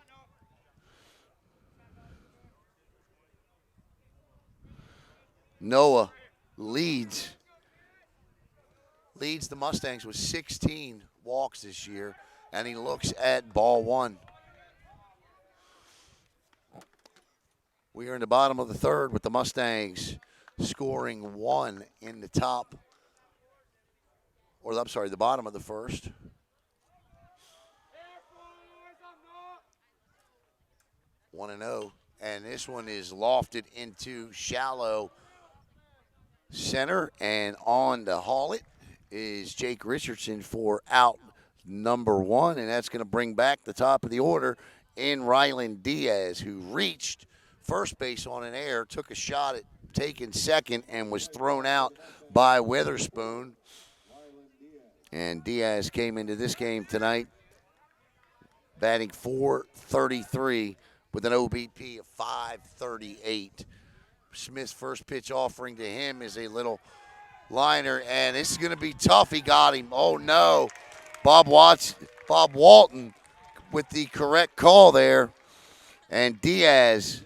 Noah leads the Mustangs with 16 walks this year, and he looks at ball 1. We are in the bottom of the third with the Mustangs scoring 1 in the top, or I'm sorry, the bottom of the first. One and 0, and this one is lofted into shallow center, and on to haul it is Jake Richardson for out number 1, and that's going to bring back the top of the order in Ryland Diaz, who reached first base on an air, took a shot at taking second, and was thrown out by Witherspoon. And Diaz came into this game tonight batting .433 with an OBP of .538. Smith's first pitch offering to him is a little liner, and this is going to be tough. He got him. Oh, no. Bob Walton with the correct call there. And Diaz,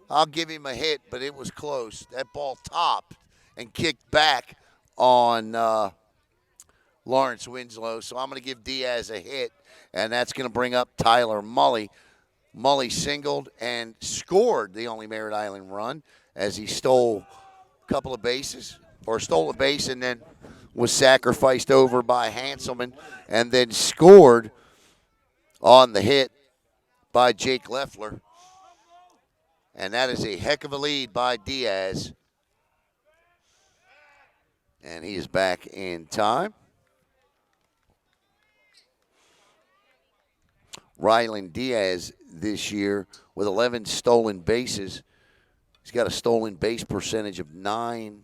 I'll give him a hit, but it was close. That ball topped and kicked back on Lawrence Winslow. So I'm going to give Diaz a hit, and that's going to bring up Tyler Mully. Mully singled and scored the only Merritt Island run as he stole a couple of bases, or stole a base and then was sacrificed over by Hanselman, and then scored on the hit by Jake Leffler. And that is a heck of a lead by Diaz. And he is back in time. Ryland Diaz this year with 11 stolen bases. He's got a stolen base percentage of 90%.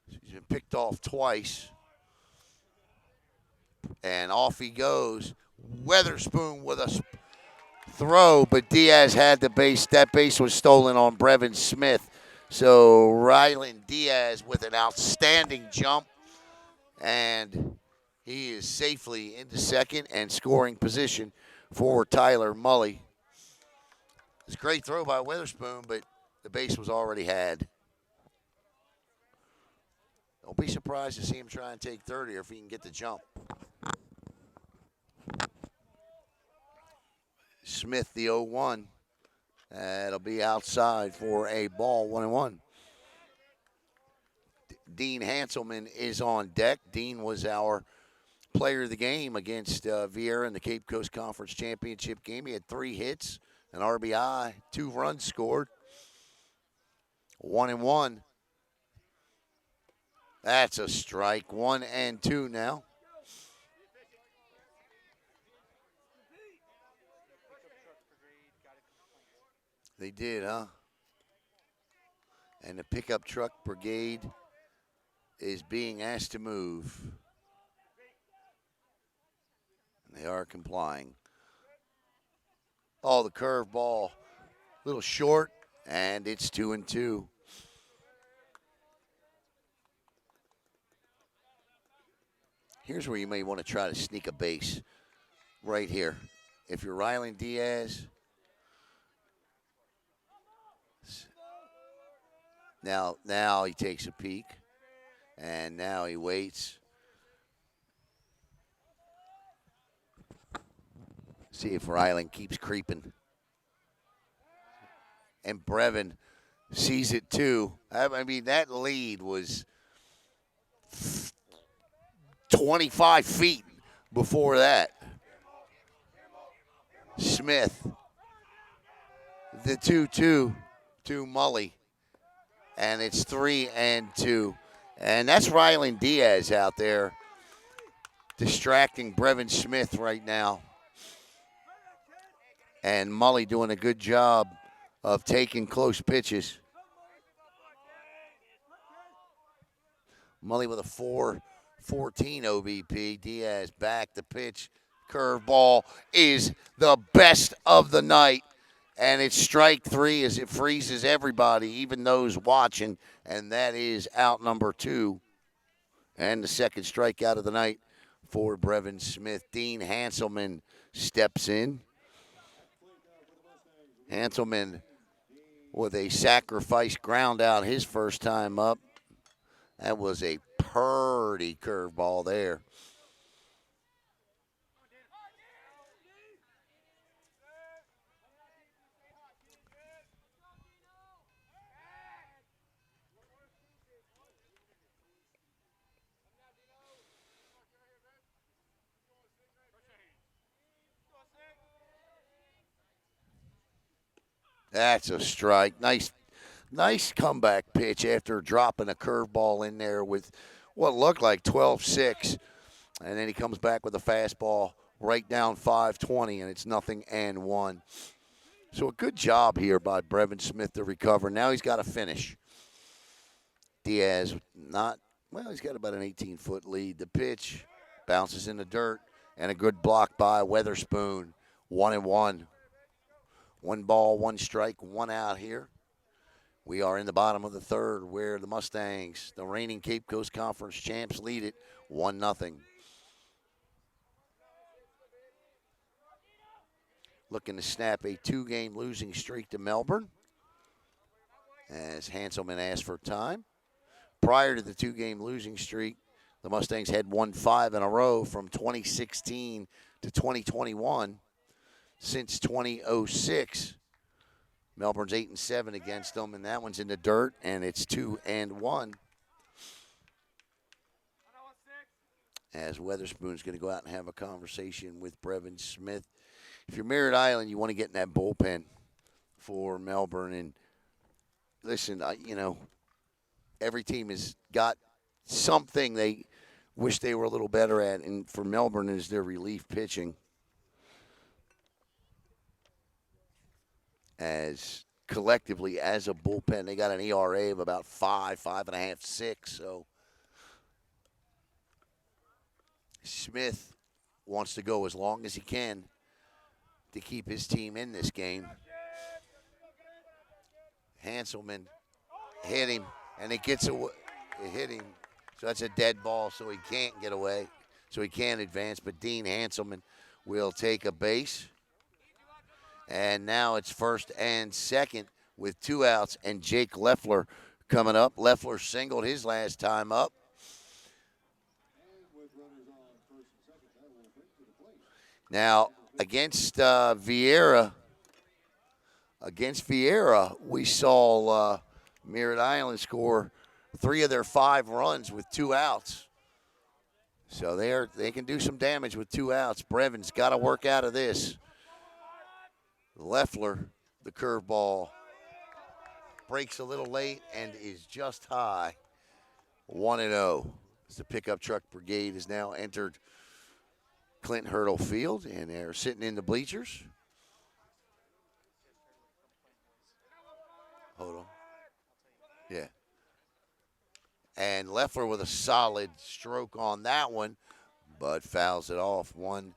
He's been picked off twice. And off he goes. Weatherspoon with a throw, but Diaz had the base. That base was stolen on Brevin Smith. So Ryland Diaz with an outstanding jump, and he is safely into second and scoring position for Tyler Mully. It's a great throw by Weatherspoon, but the base was already had. Don't be surprised to see him try and take 30 if he can get the jump. Smith, the 0-1. That'll be outside for a ball, 1-1. Dean Hanselman is on deck. Dean was our player of the game against Vieira in the Cape Coast Conference Championship game. He had 3 hits, an RBI, 2 runs scored. 1-1. That's a strike. 1-2 now. They did, huh? And the pickup truck brigade is being asked to move. They are complying. Oh, the curveball, a little short, and it's 2-2. Here's where you may want to try to sneak a base. Right here. If you're Ryland Diaz. Now he takes a peek, and now he waits. See if Ryland keeps creeping. And Brevin sees it too. I mean, that lead was 25 feet before that. Smith, the 2-2 to Mully. And it's 3-2. And that's Ryland Diaz out there distracting Brevin Smith right now. And Mully doing a good job of taking close pitches. Mully with a 4.14 OBP. Diaz back the pitch. Curveball is the best of the night. And it's strike 3 as it freezes everybody, even those watching. And that is out number 2. And the second strikeout of the night for Brevin Smith. Dean Hanselman steps in. Hanselman with a sacrifice ground out his first time up. That was a pretty curveball there. That's a strike. Nice comeback pitch after dropping a curveball in there with what looked like 12-6. And then he comes back with a fastball right down 520, and it's 0-1. So a good job here by Brevin Smith to recover. Now he's got to finish. Diaz he's got about an 18-foot lead. The pitch bounces in the dirt, and a good block by Weatherspoon. 1-1. 1 ball, 1 strike, 1 out here We are in the bottom of the third where the Mustangs, the reigning Cape Coast Conference champs, lead it 1-0. Looking to snap a 2-game losing streak to Melbourne as Hanselman asked for time. Prior to the 2-game losing streak, the Mustangs had won 5 in a row from 2016 to 2021. Since 2006, Melbourne's 8-7 against them, and that one's in the dirt, and it's 2-1. As Weatherspoon's going to go out and have a conversation with Brevin Smith. If you're Merritt Island, you want to get in that bullpen for Melbourne. And listen, every team has got something they wish they were a little better at, and for Melbourne is their relief pitching. As collectively, as a bullpen, they got an ERA of about 5.5, 6. So Smith wants to go as long as he can to keep his team in this game. Hanselman hit him, and it gets away. It hit him, so that's a dead ball, so he can't get away, so he can't advance. But Dean Hanselman will take a base. And now it's first and second with 2 outs, and Jake Leffler coming up. Leffler singled his last time up. Now, against Vieira, we saw Merritt Island score 3 of their 5 runs with 2 outs. So they can do some damage with 2 outs. Brevin's got to work out of this. Leffler, the curveball, breaks a little late and is just high. 1-0. The pickup truck brigade has now entered Clint Hurdle Field, and they're sitting in the bleachers. Hold on. Yeah. And Leffler with a solid stroke on that one, but fouls it off. 1-1.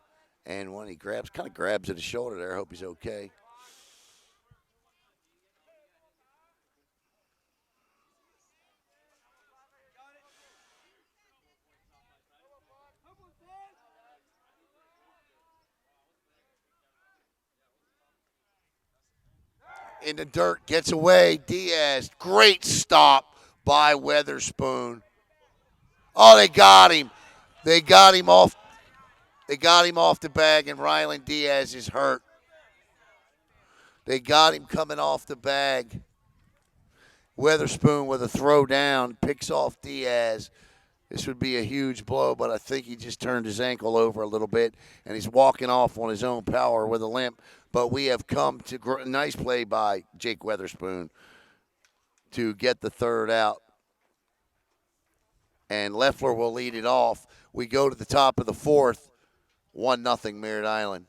He kind of grabs at his shoulder there. I hope he's okay. In the dirt, gets away. Diaz, great stop by Weatherspoon. Oh, they got him. They got him off the bag, and Rylan Diaz is hurt. They got him coming off the bag. Weatherspoon with a throw down, picks off Diaz. This would be a huge blow, but I think he just turned his ankle over a little bit, and he's walking off on his own power with a limp. But we have come to nice play by Jake Weatherspoon to get the 3rd out. And Leffler will lead it off. We go to the top of the 4th, 1-0 Merritt Island.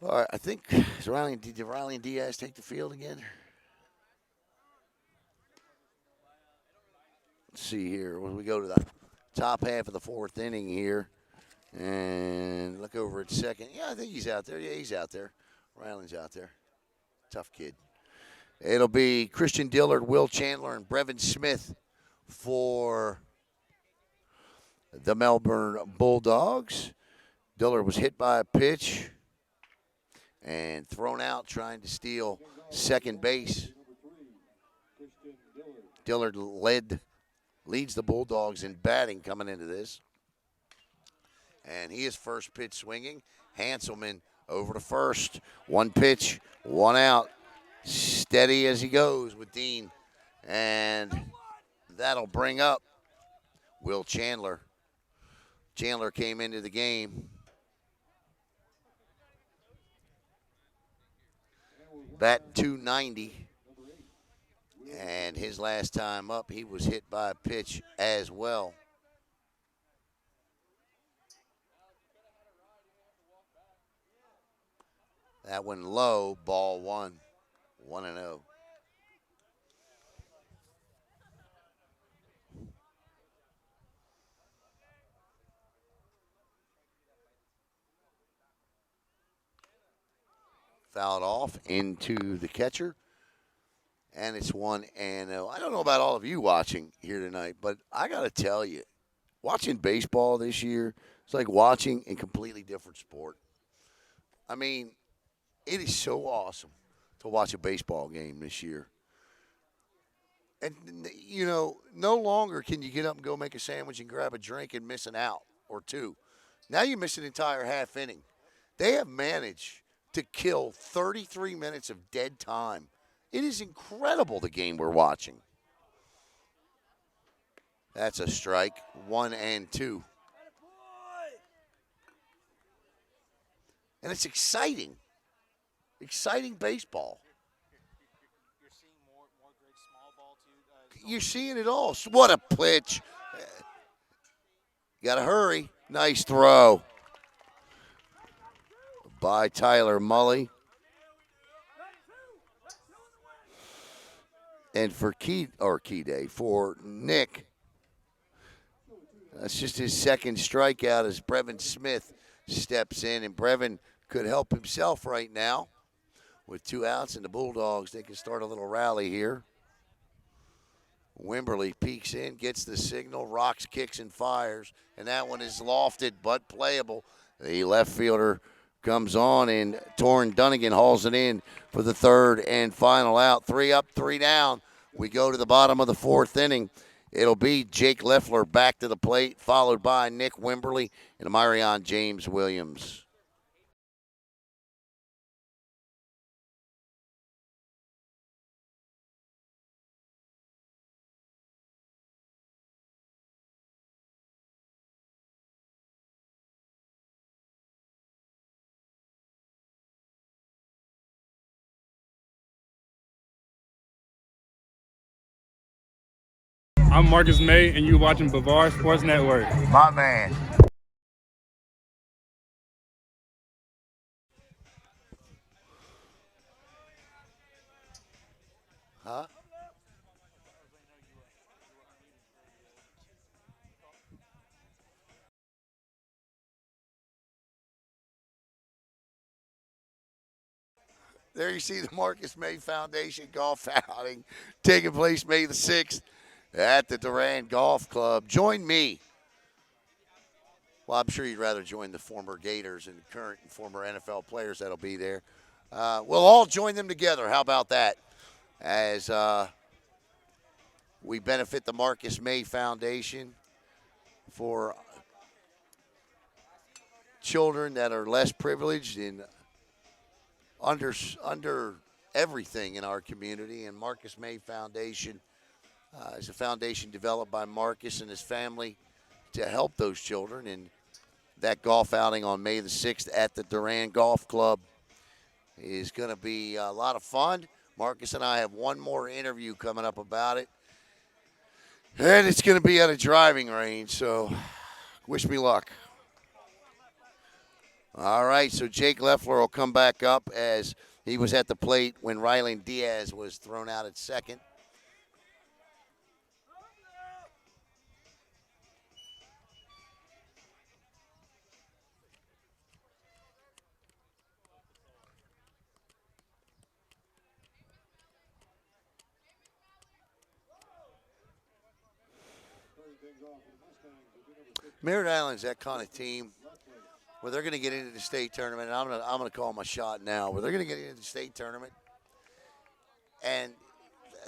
All right, I think did Riley and Diaz take the field again? Let's see here. When we go to the top half of the 4th inning here, and look over at second. Yeah, I think he's out there. Yeah, he's out there. Riley's out there. Tough kid. It'll be Christian Dillard, Will Chandler, and Brevin Smith for the Melbourne Bulldogs. Dillard was hit by a pitch and thrown out trying to steal second base. Dillard leads the Bulldogs in batting coming into this. And he is first pitch swinging. Hanselman over to first. One pitch, one out. Steady as he goes with Dean. And that'll bring up Will Chandler. Chandler came into the game. Bat 290. And his last time up, he was hit by a pitch as well. That one low, ball one, 1-0. Fouled off into the catcher. And it's 1-0. I don't know about all of you watching here tonight, but I got to tell you, watching baseball this year, it's like watching a completely different sport. I mean, it is so awesome to watch a baseball game this year. And, you know, no longer can you get up and go make a sandwich and grab a drink and miss an out or two. Now you miss an entire half inning. They have managed to kill 33 minutes of dead time. It is incredible, the game we're watching. That's a strike, 1-2. And it's exciting. Exciting baseball. You're seeing more great small ball too. You're seeing it all. What a pitch. You got to hurry. Nice throw by Tyler Mully. And for for Nick, that's just his second strikeout as Brevin Smith steps in. And Brevin could help himself right now. With 2 outs and the Bulldogs, they can start a little rally here. Wimberly peeks in, gets the signal, rocks, kicks, and fires. And that one is lofted but playable. The left fielder comes on, and Torrin Dunnigan hauls it in for the third and final out. 3 up, 3 down. We go to the bottom of the 4th inning. It'll be Jake Leffler back to the plate, followed by Nick Wimberly and Myrion James Williams. I'm Marcus Maye, and you're watching Brevard Sports Network. My man. Huh? There you see the Marcus Maye Foundation golf outing taking place May the 6th at the Durand Golf Club. Join me. Well, I'm sure you'd rather join the former Gators and current and former NFL players that'll be there. We'll all join them together. How about that? As we benefit the Marcus Maye Foundation for children that are less privileged and under everything in our community. And Marcus Maye Foundation is a foundation developed by Marcus and his family to help those children. And that golf outing on May the 6th at the Durand Golf Club is going to be a lot of fun. Marcus and I have one more interview coming up about it. And it's going to be at a driving range, so wish me luck. All right, so Jake Leffler will come back up as he was at the plate when Rylan Diaz was thrown out at second. things off for the Mustangs will be number 15. Merritt Island's that kind of team where they're going to get into the state tournament. And I'm gonna call my shot now. Where they're going to get into the state tournament, and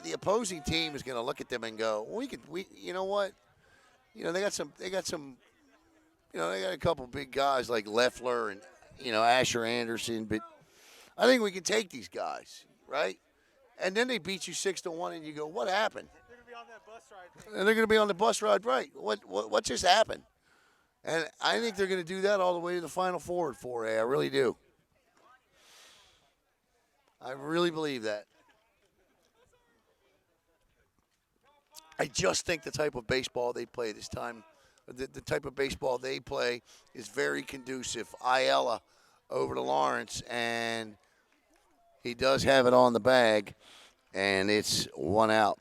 the opposing team is going to look at them and go, well, you know what? You know, they got some, you know, they got a couple big guys like Leffler and, you know, Asher Anderson, but I think we can take these guys, right? And then they beat you 6-1, and you go, what happened? They're gonna be on that bus ride. And they're going to be on the bus ride, right? What just happened? And I think they're going to do that all the way to the Final Four at 4A. I really do. I really believe that. I just think the type of baseball they play this time, the type of baseball they play is very conducive. Ayala over to Lawrence, and he does have it on the bag, and it's 1 out.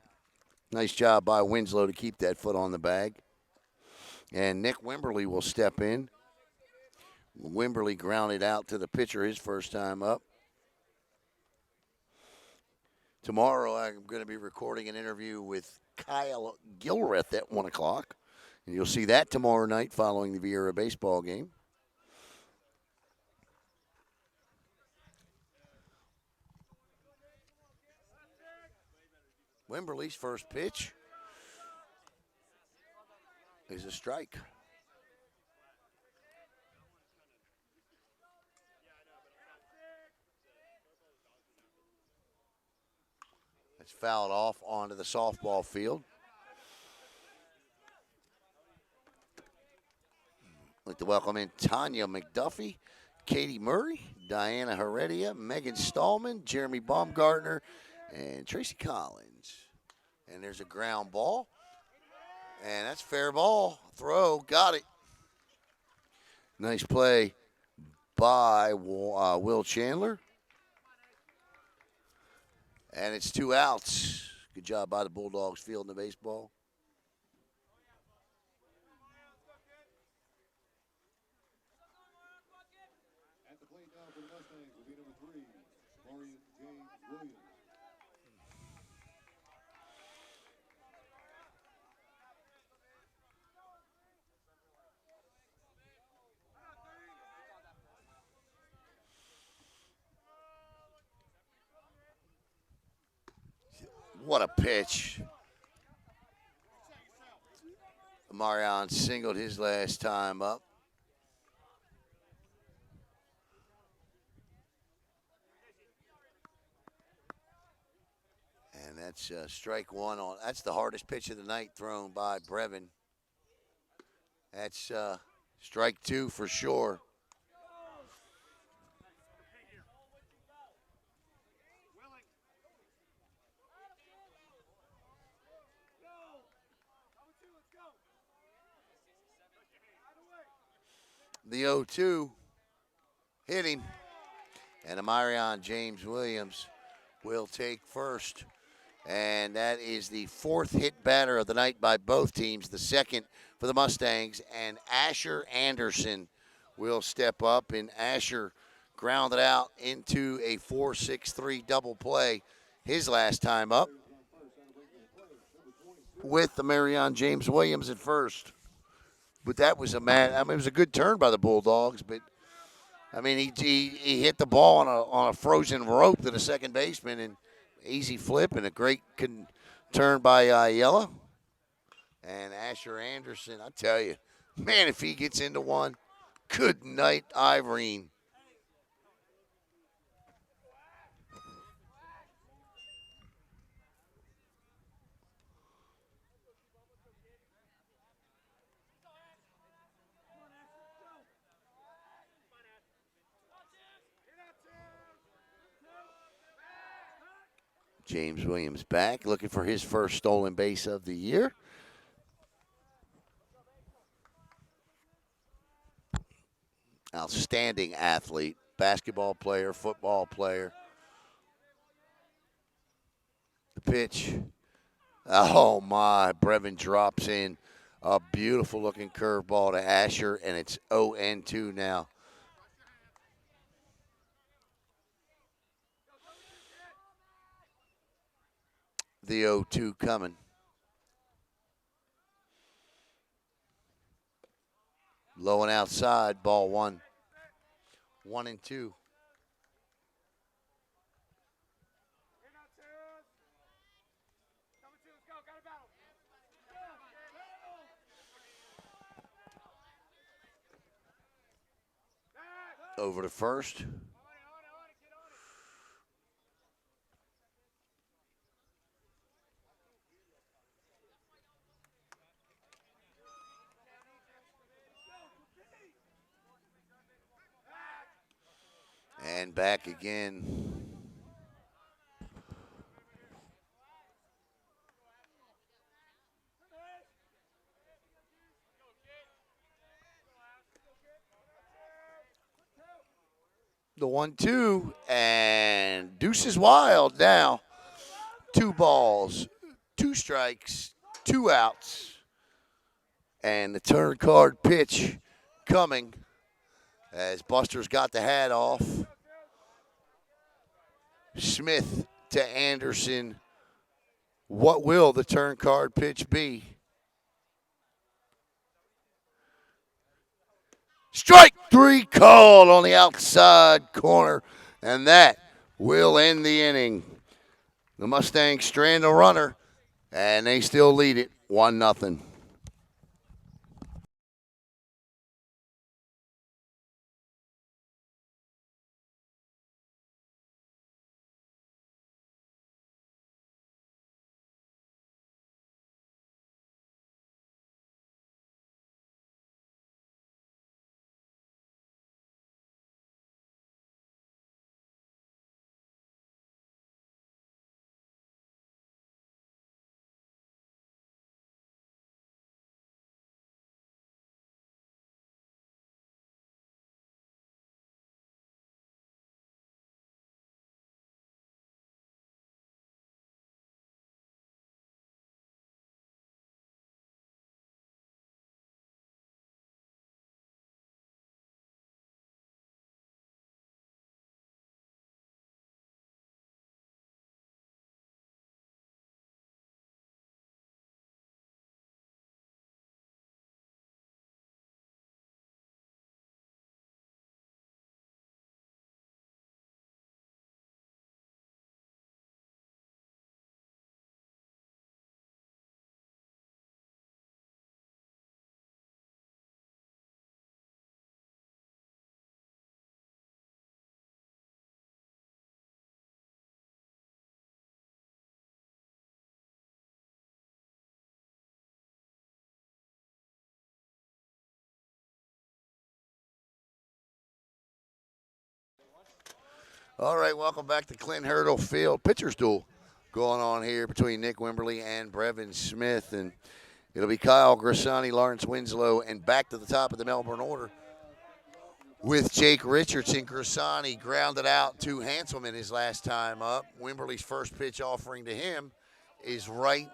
Nice job by Winslow to keep that foot on the bag. And Nick Wimberly will step in. Wimberly grounded out to the pitcher his first time up. Tomorrow I'm going to be recording an interview with Kyle Gilreath at 1 o'clock. And you'll see that tomorrow night following the Vieira baseball game. Wimberly's first pitch is a strike. It's fouled off onto the softball field. I'd like to welcome in Tanya McDuffie, Katie Murray, Diana Heredia, Megan Stallman, Jeremy Baumgartner, and Tracy Collins. And there's a ground ball. And that's fair ball. Throw. Got it. Nice play by Will Chandler. And it's 2 outs. Good job by the Bulldogs fielding the baseball. At the plate now for the Mustangs will be number 3, Marion James Williams. What a pitch. Marion singled his last time up. And that's strike one on. That's the hardest pitch of the night thrown by Brevin. That's strike 2 for sure. The 0-2 hit him. And Amarion James Williams will take first. And that is the 4th hit batter of the night by both teams, the 2nd for the Mustangs. And Asher Anderson will step up. And Asher grounded out into a 4-6-3 double play his last time up with the Marion James Williams at first. But that was it was a good turn by the Bulldogs. But I mean, he hit the ball on a frozen rope to the second baseman, and easy flip and a great turn by Ayala. And Asher Anderson, I tell you, man, if he gets into one, good night, Irene. James Williams back, looking for his first stolen base of the year. Outstanding athlete, basketball player, football player. The pitch. Oh, my. Brevin drops in a beautiful-looking curveball to Asher, and it's 0-2 now. The 0-2 coming. Low and outside, ball one. 1-2. Over to first. And back again. The 1-2, and Deuce is wild now. 2 balls, 2 strikes, 2 outs. And the turn card pitch coming as Buster's got the hat off. Smith to Anderson. What will the turn card pitch be? Strike 3 called on the outside corner, and that will end the inning. The Mustangs strand a runner, and they still lead it 1-0. All right, welcome back to Clinton Hurdle Field. Pitcher's duel going on here between Nick Wimberly and Brevin Smith. And it'll be Kyle Grassani, Lawrence Winslow, and back to the top of the Melbourne order with Jake Richardson. Grassani grounded out to Hanselman his last time up. Wimberly's first pitch offering to him is right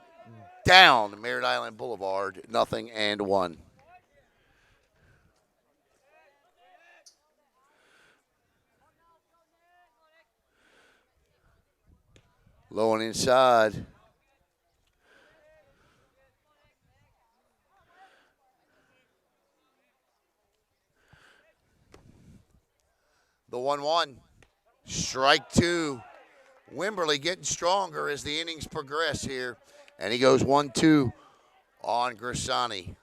down Merritt Island Boulevard, 0-1. Low and inside. The 1-1. Strike 2. Wimberly getting stronger as the innings progress here. And he goes 1-2 on Grassani.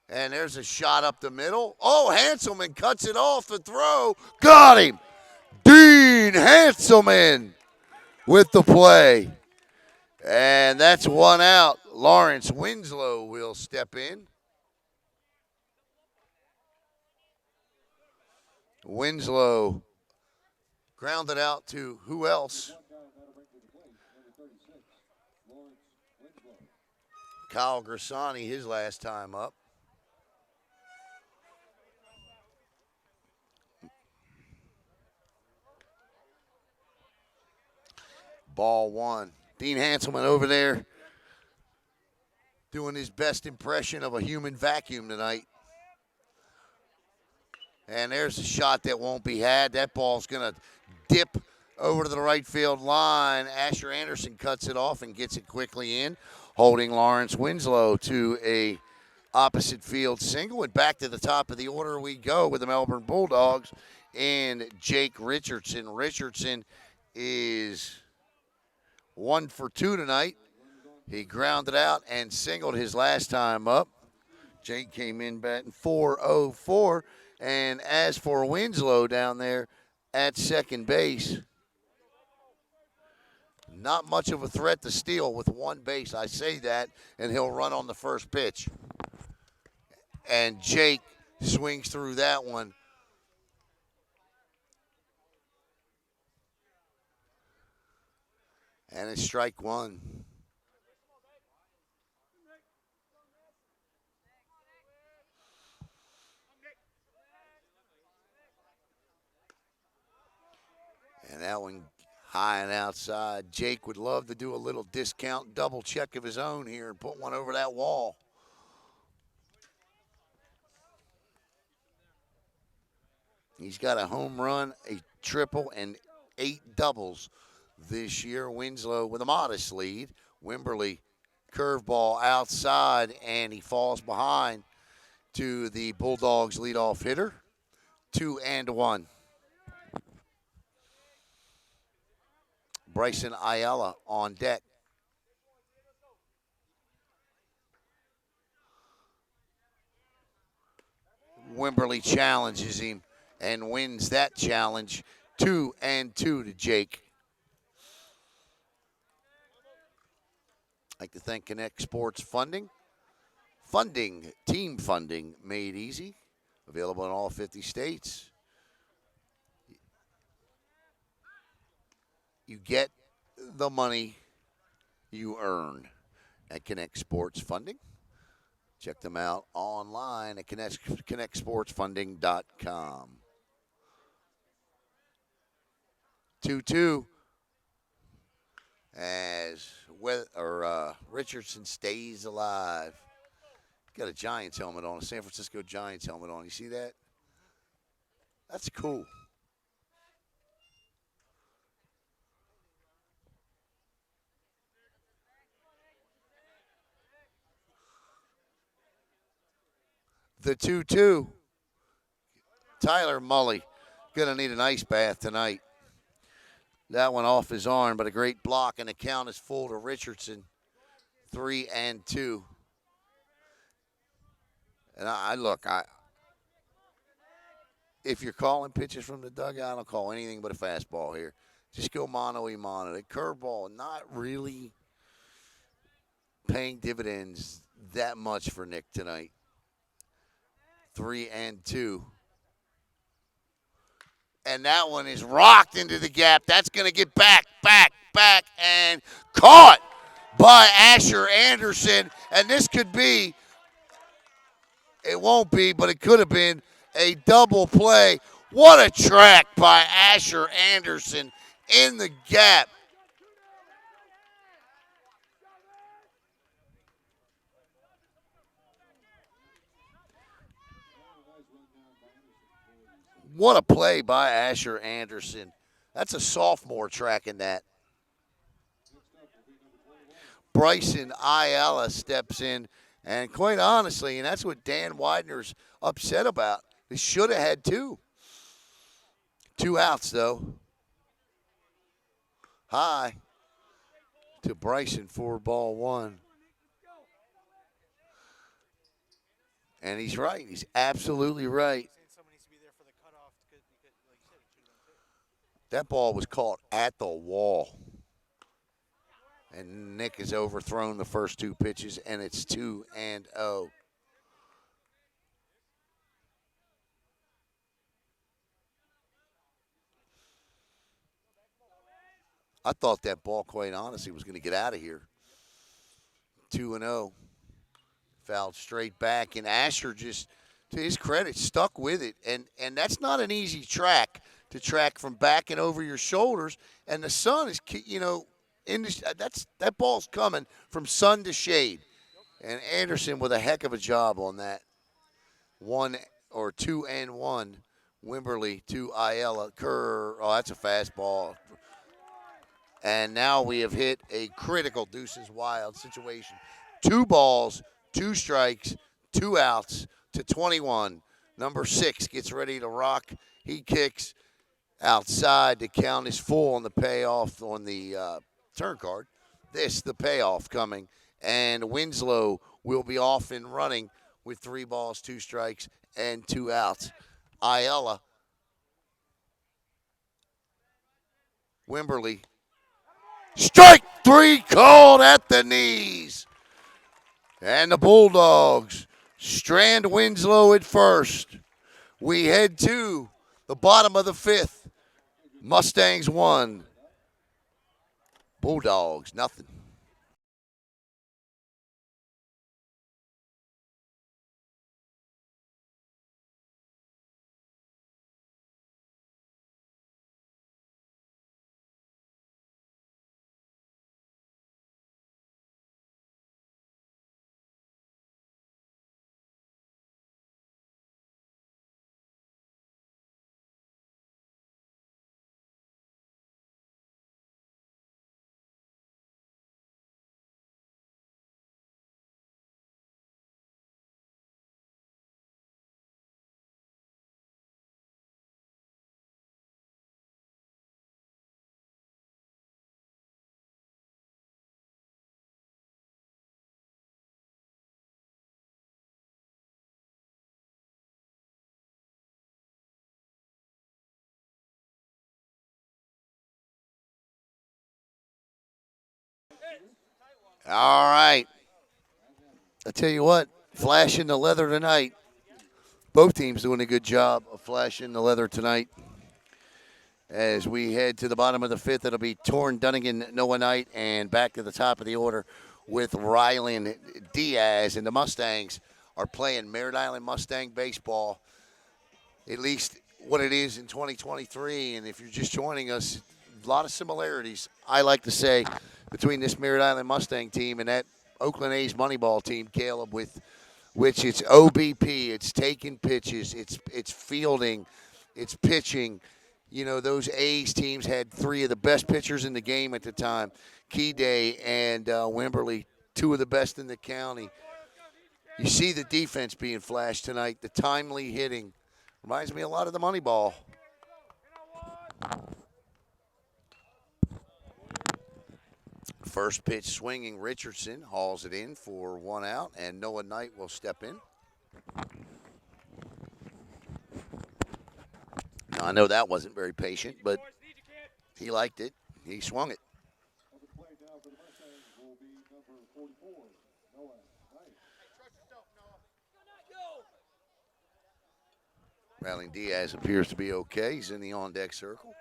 And there's a shot up the middle. Oh, Hanselman cuts it off the throw. Got him. Dean Hanselman with the play. And that's 1 out. Lawrence Winslow will step in. Winslow grounded out to who else? Kyle Grassani, his last time up. Ball 1. Dean Hanselman over there doing his best impression of a human vacuum tonight. And there's a shot that won't be had. That ball's going to dip over to the right field line. Asher Anderson cuts it off and gets it quickly in, holding Lawrence Winslow to a opposite field single. And back to the top of the order we go with the Melbourne Bulldogs and Jake Richardson. Richardson is 1 for 2 tonight. He grounded out and singled his last time up. Jake came in batting .404. And as for Winslow down there at second base, not much of a threat to steal with one base. I say that, and he'll run on the first pitch. And Jake swings through that one. And it's strike one. And that one high and outside. Jake would love to do a little discount double check of his own here and put one over that wall. He's got a home run, a triple, and 8 doubles this year. Winslow with a modest lead. Wimberly curveball outside, and he falls behind to the Bulldogs leadoff hitter. 2-1. Bryson Ayala on deck. Wimberly challenges him and wins that challenge. 2-2 to Jake. I'd like to thank Connect Sports Funding. Team funding made easy. Available in all 50 states. You get the money you earn at Connect Sports Funding. Check them out online at connectsportsfunding.com. 2-2 as Richardson stays alive. Got a Giants helmet on, a San Francisco Giants helmet on. You see that? That's cool. The 2-2. Tyler Mully going to need an ice bath tonight. That one off his arm, but a great block, and the count is full to Richardson. 3-2. And if you're calling pitches from the dugout, I don't call anything but a fastball here. Just go mano-a-mano. The curveball not really paying dividends that much for Nick tonight. 3-2. And that one is rocked into the gap. That's going to get back, and caught by Asher Anderson. And this could be, it won't be, but it could have been a double play. What a track by Asher Anderson in the gap. What a play by Asher Anderson. That's a sophomore tracking that. Bryson Ayala steps in, and quite honestly, and that's what Dan Widener's upset about. They should have had 2. 2 outs, though. High to Bryson for ball 1. And he's right. He's absolutely right. That ball was caught at the wall. And Nick has overthrown the first 2 pitches, and it's 2-0. I thought that ball, quite honestly, was going to get out of here. 2-0. Fouled straight back, and Asher just, to his credit, stuck with it. And that's not an easy track to track from back and over your shoulders. And the sun is, that ball's coming from sun to shade. And Anderson with a heck of a job on that. 2-1. Wimberly to Ayala. That's a fastball. And now we have hit a critical deuces wild situation. 2 balls, 2 strikes, 2 outs to 21. Number 6 gets ready to rock. He kicks outside. The count is full on the payoff on the turn card. The payoff coming. And Winslow will be off and running with 3 balls, 2 strikes, and 2 outs. Ayala, Wimberly, strike 3 called at the knees. And the Bulldogs strand Winslow at first. We head to the bottom of the 5th. Mustangs 1, Bulldogs nothing. All right. I tell you what, flashing the leather tonight. Both teams doing a good job of flashing the leather tonight. As we head to the bottom of the 5th, it'll be Torn, Dunnigan, Noah Knight, and back to the top of the order with Rylan Diaz. And the Mustangs are playing Merritt Island Mustang baseball, at least what it is in 2023. And if you're just joining us, a lot of similarities, I like to say, between this Merritt Island Mustang team and that Oakland A's Moneyball team, Caleb, with which it's OBP, it's taking pitches, it's fielding, it's pitching. You know, those A's teams had 3 of the best pitchers in the game at the time, Keyday and Wimberly, 2 of the best in the county. You see the defense being flashed tonight, the timely hitting. Reminds me a lot of the Moneyball. First pitch swinging, Richardson hauls it in for 1 out, and Noah Knight will step in. Now, I know that wasn't very patient, but he liked it. He swung it. On the plate now for the Mustangs will be number 44, Noah Knight. Rallying Diaz appears to be okay. He's in the on-deck circle.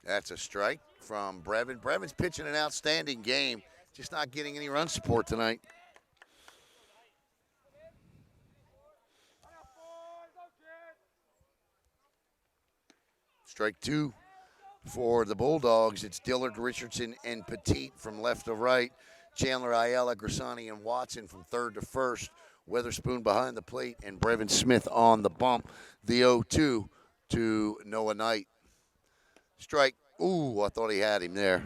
That's a strike from Brevin. Brevin's pitching an outstanding game, just not getting any run support tonight. Strike 2 for the Bulldogs. It's Dillard, Richardson, and Petit from left to right. Chandler, Ayala, Grisani, and Watson from third to first. Weatherspoon behind the plate, and Brevin Smith on the bump. The 0-2 to Noah Knight. Strike. Ooh, I thought he had him there.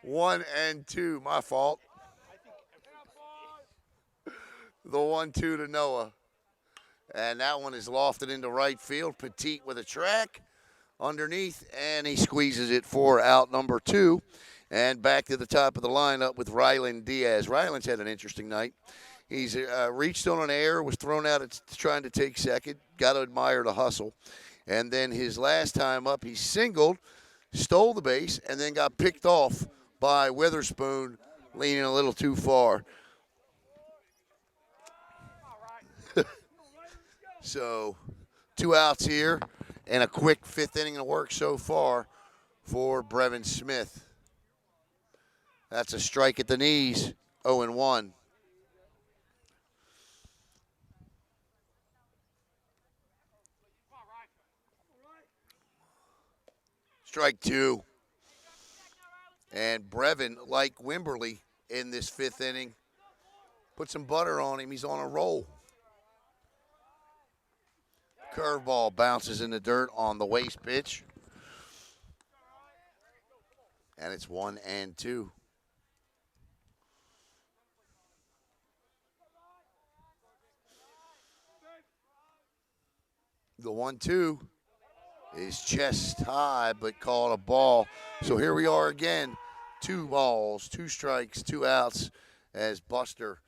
One and two, my fault. The 1-2 to Noah. And that one is lofted into right field. Petit with a track underneath, and he squeezes it for out number 2. And back to the top of the lineup with Rylan Diaz. Rylan's had an interesting night. He's reached on an error, was thrown out at trying to take second. Got to admire the hustle. And then his last time up, he singled, stole the base, and then got picked off by Witherspoon, leaning a little too far. So 2 outs here and a quick 5th inning of work so far for Brevin Smith. That's a strike at the knees, 0-1. Strike 2. And Brevin, like Wimberly in this 5th inning, put some butter on him. He's on a roll. Curveball bounces in the dirt on the waste pitch. And it's 1-2. The 1-2 is chest high, but called a ball. So here we are again. 2 balls, 2 strikes, 2 outs as Buster.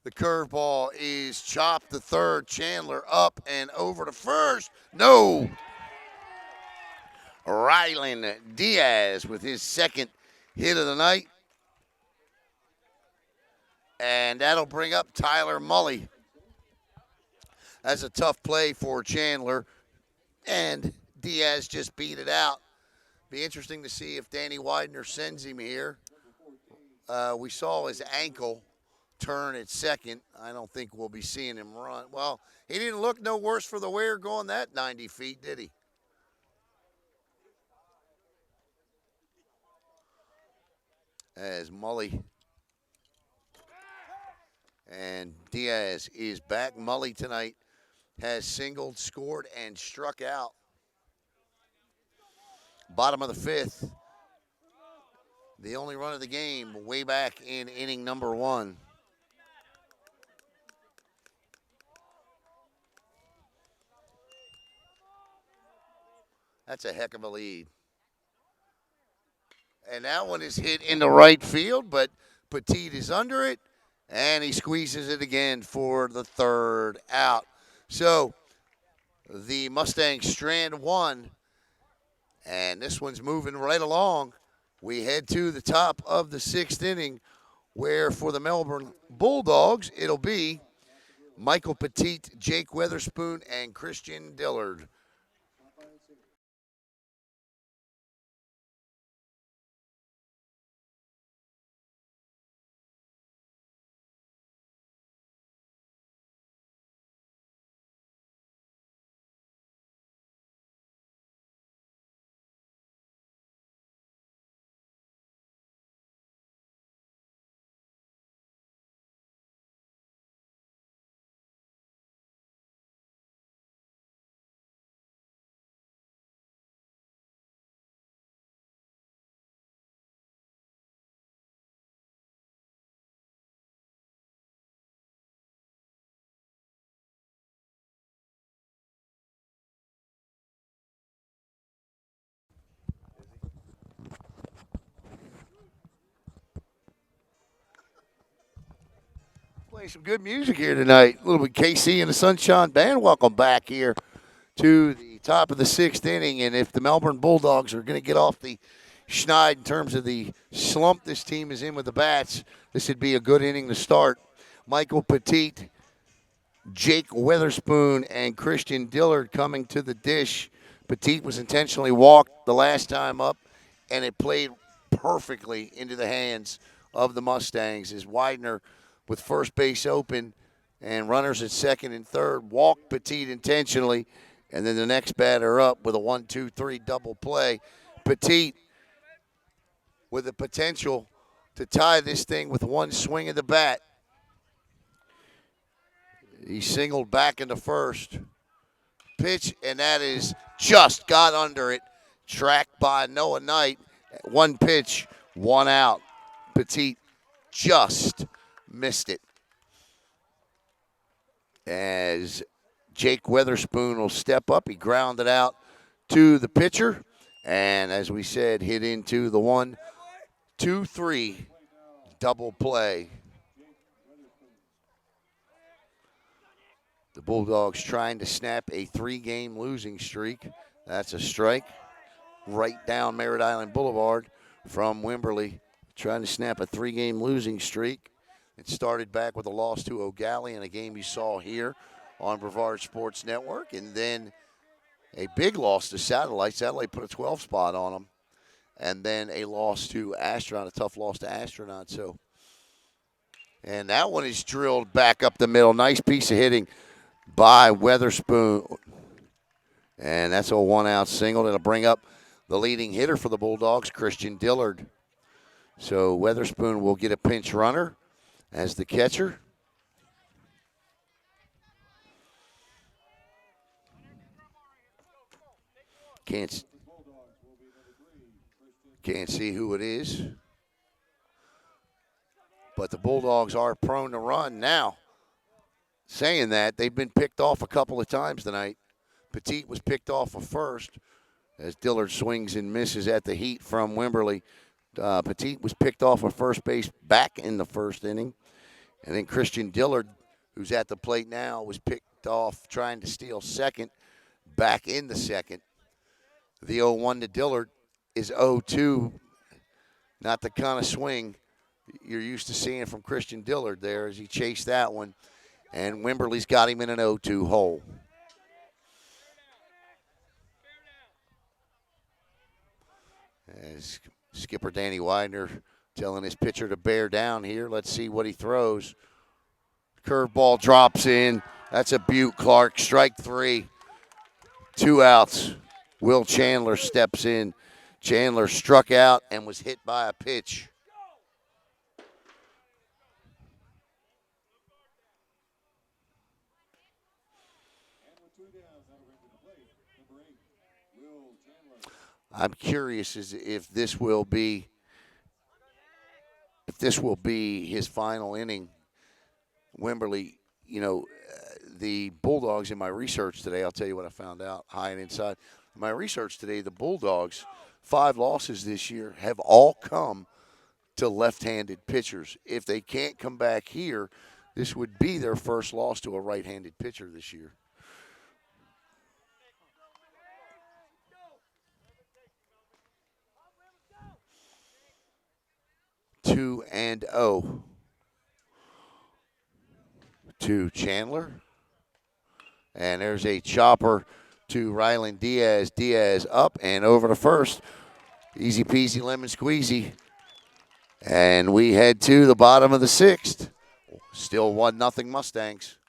The curveball is chopped to third. Chandler up and over to first. No. Rylan Diaz with his second hit of the night. And that'll bring up Tyler Mully. That's a tough play for Chandler. And Diaz just beat it out. Be interesting to see if Danny Widener sends him here. We saw his ankle turn at second. I don't think we'll be seeing him run. Well, he didn't look no worse for the wear going that 90 feet, did he? As Mully and Diaz is back. Mully tonight has singled, scored, and struck out. Bottom of the 5th. The only run of the game way back in inning number 1. That's a heck of a lead. And that one is hit into right field, but Petit is under it, and he squeezes it again for the 3rd out. So the Mustangs strand 1, and this one's moving right along. We head to the top of the 6th inning, where for the Melbourne Bulldogs, it'll be Michael Petit, Jake Witherspoon, and Christian Dillard. Play some good music here tonight. A little bit KC and the Sunshine Band. Welcome back here to the top of the 6th inning. And if the Melbourne Bulldogs are going to get off the schneid in terms of the slump this team is in with the bats, this would be a good inning to start. Michael Petit, Jake Witherspoon, and Christian Dillard coming to the dish. Petit was intentionally walked the last time up, and it played perfectly into the hands of the Mustangs as Widener, with first base open and runners at second and third, walked Petit intentionally, and then the next batter up with a 1-2-3 double play. Petit with the potential to tie this thing with one swing of the bat. He singled back into first. Pitch, and that is just got under it. Tracked by Noah Knight. 1 pitch, 1 out. Petit just missed it. As Jake Witherspoon will step up, he grounded out to the pitcher, and as we said, hit into the 1-2-3 double play. The Bulldogs trying to snap a 3-game losing streak. That's a strike right down Merritt Island Boulevard from Wimberley. Trying to snap a 3-game losing streak. It started back with a loss to O'Galley in a game you saw here on Brevard Sports Network. And then a big loss to Satellite. Satellite put a 12 spot on them. And then a loss to Astronaut, a tough loss to Astronaut. So, and that one is drilled back up the middle. Nice piece of hitting by Witherspoon. And that's a 1-out single. It'll bring up the leading hitter for the Bulldogs, Christian Dillard. So Witherspoon will get a pinch runner as the catcher. Can't can't see who it is. But the Bulldogs are prone to run now. Saying that, they've been picked off a couple of times tonight. Petit was picked off a first as Dillard swings and misses at the heat from Wimberley. Petit was picked off of first base back in the first inning. And then Christian Dillard, who's at the plate now, was picked off trying to steal second back in the second. The 0-1 to Dillard is 0-2. Not the kind of swing you're used to seeing from Christian Dillard there as he chased that one. And Wimberley's got him in an 0-2 hole. As skipper Danny Widener telling his pitcher to bear down here. Let's see what he throws. Curveball drops in. That's a beaut, Clark. Strike 3. 2 outs. Will Chandler steps in. Chandler struck out and was hit by a pitch. I'm curious as if this will be his final inning. Wimberley, the Bulldogs in my research today, I'll tell you what I found out high and inside. In my research today, the Bulldogs, 5 losses this year have all come to left-handed pitchers. If they can't come back here, this would be their first loss to a right-handed pitcher this year. Two and 0 to Chandler. And there's a chopper to Rylan Diaz. Diaz up and over to first. Easy peasy lemon squeezy. And we head to the bottom of the 6th. Still 1-0 Mustangs.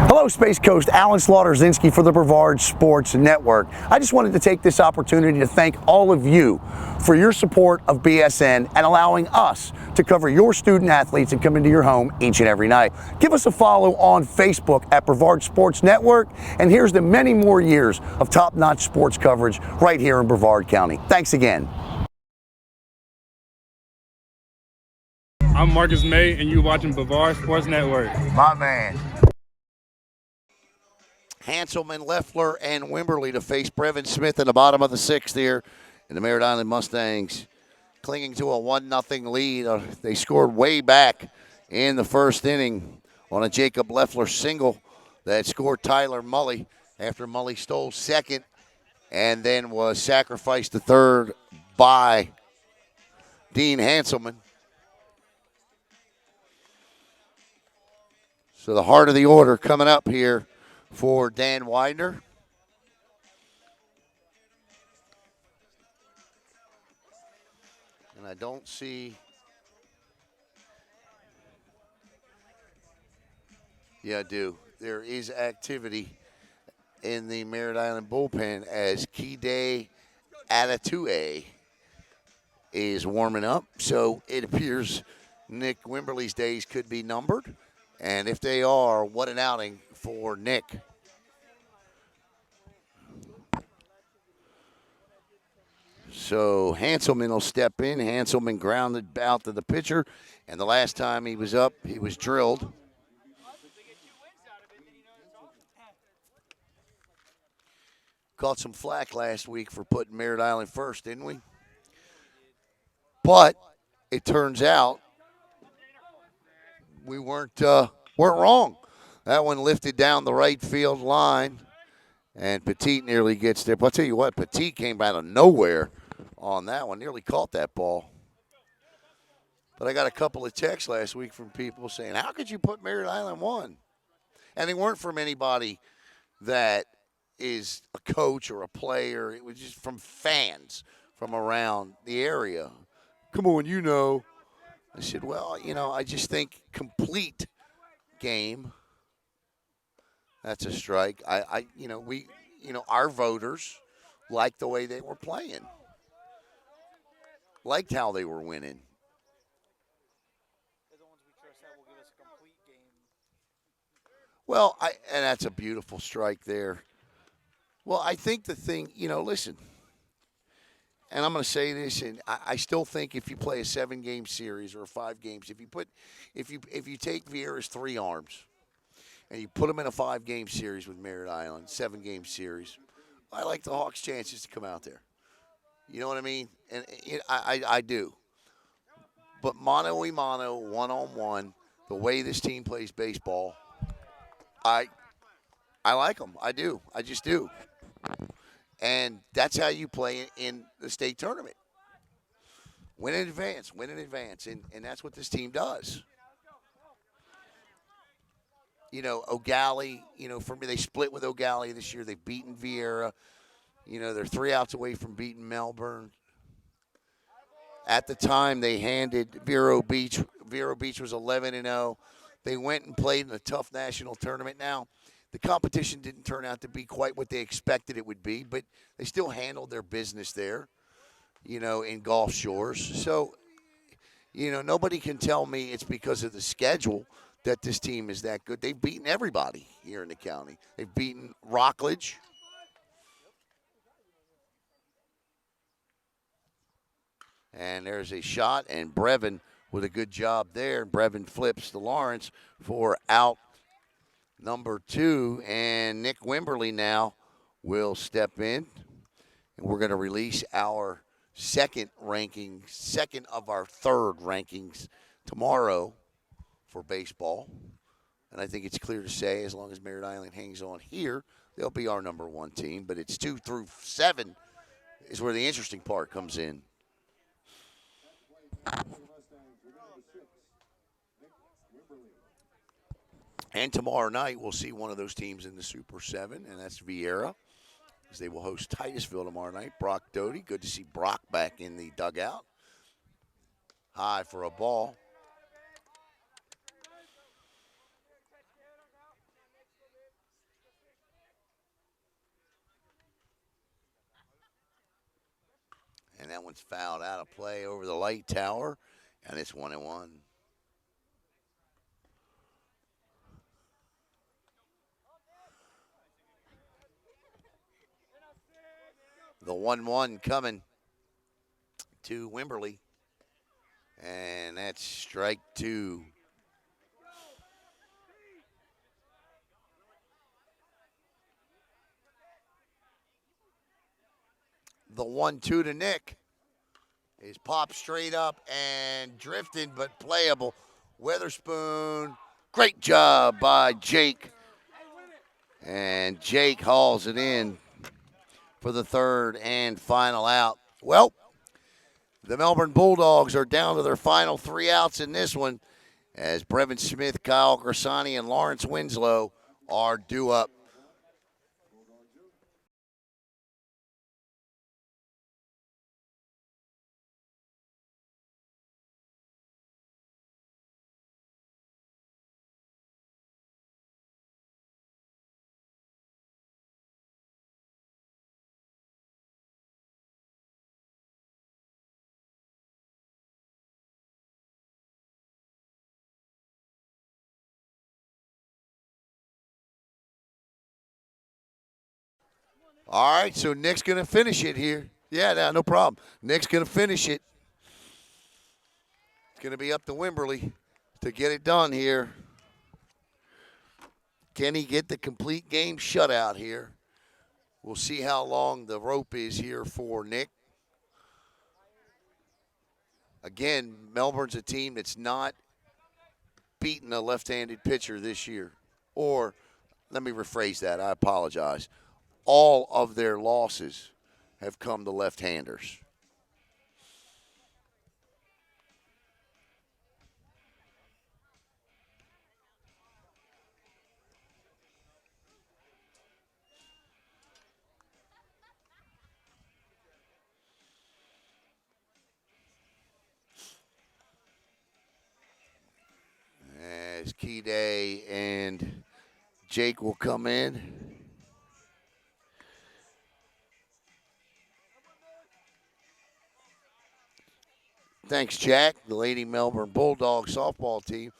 Hello, Space Coast. Alan Slaughter-Zinski for the Brevard Sports Network. I just wanted to take this opportunity to thank all of you for your support of BSN and allowing us to cover your student athletes and come into your home each and every night. Give us a follow on Facebook at Brevard Sports Network, and here's to many more years of top-notch sports coverage right here in Brevard County. Thanks again. I'm Marcus Maye, and you're watching Brevard Sports Network. My man. Hanselman, Leffler, and Wimberley to face Brevin Smith in the bottom of the 6th here. And the Merritt Island Mustangs clinging to a 1-0 lead. They scored way back in the first inning on a Jacob Leffler single that scored Tyler Mully after Mully stole second and then was sacrificed to third by Dean Hanselman. So the heart of the order coming up here for Dan Widener. And I don't see. Yeah, I do. There is activity in the Merritt Island bullpen as Kide Atatue is warming up. So it appears Nick Wimberley's days could be numbered. And if they are, what an outing for Nick. So Hanselman will step in. Hanselman grounded out to the pitcher. And the last time he was up, he was drilled. Caught some flack last week for putting Merritt Island first, didn't we? But it turns out we weren't wrong. That one lifted down the right field line, and Petit nearly gets there. But I'll tell you what, Petit came out of nowhere on that one, nearly caught that ball. But I got a couple of texts last week from people saying, how could you put Merritt Island 1? And they weren't from anybody that is a coach or a player. It was just from fans from around the area. Come on, you know. I said, well, I just think complete game. That's a strike. our voters liked the way they were playing, liked how they were winning. They're the ones we trust that will give us a complete game. Well, and that's a beautiful strike there. Well, I think the thing, listen, and I'm going to say this, and I still think if you play a 7-game series or 5 games, if you take Vieira's 3 arms and you put them in a 5-game series with Merritt Island, 7-game series, I like the Hawks' chances to come out there. You know what I mean? And I do. But mano a mano, 1-on-1, the way this team plays baseball, I like them. I do. I just do. And that's how you play in the state tournament. Win in advance, and that's what this team does. O'Galley, for me, they split with O'Galley this year. They've beaten Vieira. They're 3 outs away from beating Melbourne. At the time, they handed Vero Beach. Vero Beach was 11-0. They went and played in a tough national tournament. Now, the competition didn't turn out to be quite what they expected it would be, but they still handled their business there, in Gulf Shores. So, nobody can tell me it's because of the schedule that this team is that good. They've beaten everybody here in the county. They've beaten Rockledge. And there's a shot, and Brevin with a good job there. Brevin flips to Lawrence for out number 2, and Nick Wimberly now will step in, and we're going to release our second of our third rankings tomorrow for baseball. And I think it's clear to say, as long as Merritt Island hangs on here, they'll be our number 1 team. But it's 2 through 7 is where the interesting part comes in. And tomorrow night, we'll see one of those teams in the Super 7, and that's Vieira, as they will host Titusville tomorrow night. Brock Doty, good to see Brock back in the dugout. High for a ball. And that one's fouled out of play over the light tower, and it's 1-1. The 1-1 coming to Wimberly. And that's strike 2. The 1-2 to Nick is popped straight up and drifted, but playable. Weatherspoon, great job by Jake. And Jake hauls it in for the third and final out. Well, the Melbourne Bulldogs are down to their final 3 outs in this one, as Brevin Smith, Kyle Grassani, and Lawrence Winslow are due up. All right, so Nick's going to finish it here. Yeah, no problem. Nick's going to finish it. It's going to be up to Wimberly to get it done here. Can he get the complete game shutout here? We'll see how long the rope is here for Nick. Again, Melbourne's a team that's not beaten a left-handed pitcher this year. Or, let me rephrase that. I apologize. All of their losses have come to left-handers. As Keyday and Jake will come in. Thanks, Jack. The Lady Melbourne Bulldogs softball team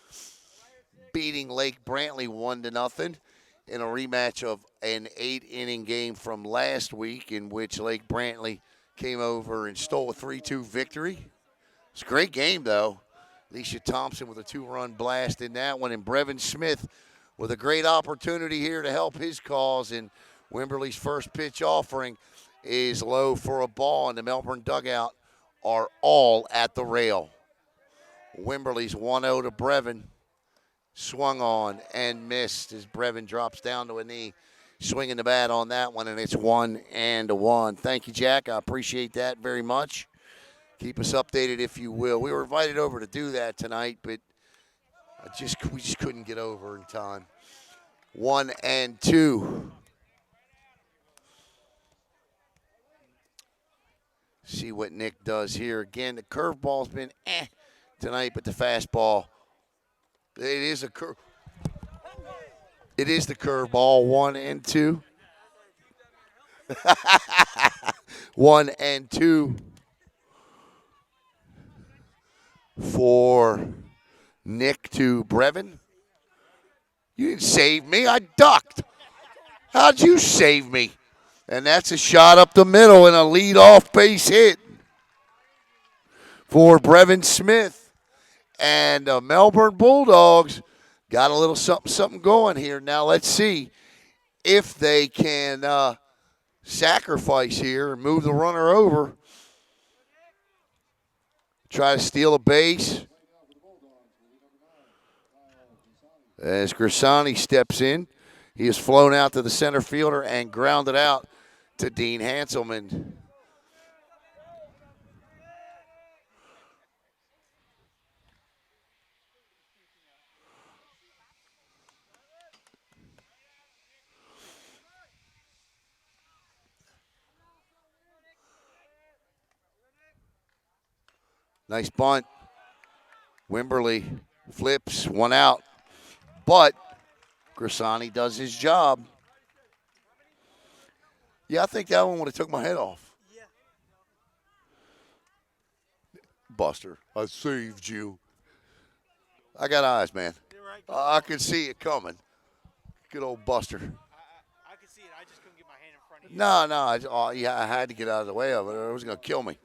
beating Lake Brantley 1-0 in a rematch of an 8-inning game from last week in which Lake Brantley came over and stole a 3-2 victory. It's a great game, though. Alicia Thompson with a 2-run blast in that one, and Brevin Smith with a great opportunity here to help his cause. And Wimberley's first pitch offering is low for a ball, and the Melbourne dugout are all at the rail. Wimberley's 1-0 to Brevin. Swung on and missed as Brevin drops down to a knee. Swinging the bat on that one, and it's 1-1. Thank you, Jack. I appreciate that very much. Keep us updated if you will. We were invited over to do that tonight, but we just couldn't get over in time. 1-2. See what Nick does here. Again, the curveball's been tonight, but the fastball, it is the curveball. 1-2. 1-2 for Nick to Brevin. You didn't save me. I ducked. How'd you save me? And that's a shot up the middle and a lead-off base hit for Brevin Smith. And the Melbourne Bulldogs got a little something going here. Now let's see if they can sacrifice here and move the runner over. Try to steal a base. As Grisani steps in, he is flown out to the center fielder and grounded out to Dean Hanselman. Nice bunt. Wimberley flips, one out. But Grisani does his job. Yeah, I think that one would have took my head off. Yeah. Buster, I saved you. I got eyes, man. I could see it coming. Good old Buster. I could see it. I just couldn't get my hand in front of you. No, I had to get out of the way of it or it was going to kill me.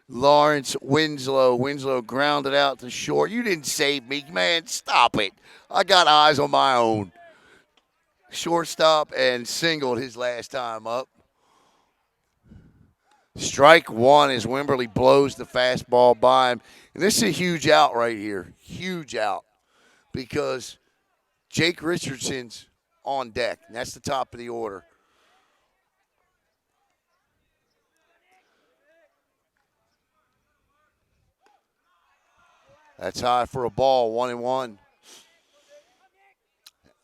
Lawrence Winslow. Winslow grounded out to short. You didn't save me, man. Stop it. I got eyes on my own. Shortstop and singled his last time up. Strike one as Wimberley blows the fastball by him. And this is a huge out right here. Huge out. Because Jake Richardson's on deck. And that's the top of the order. That's high for a ball, 1-1.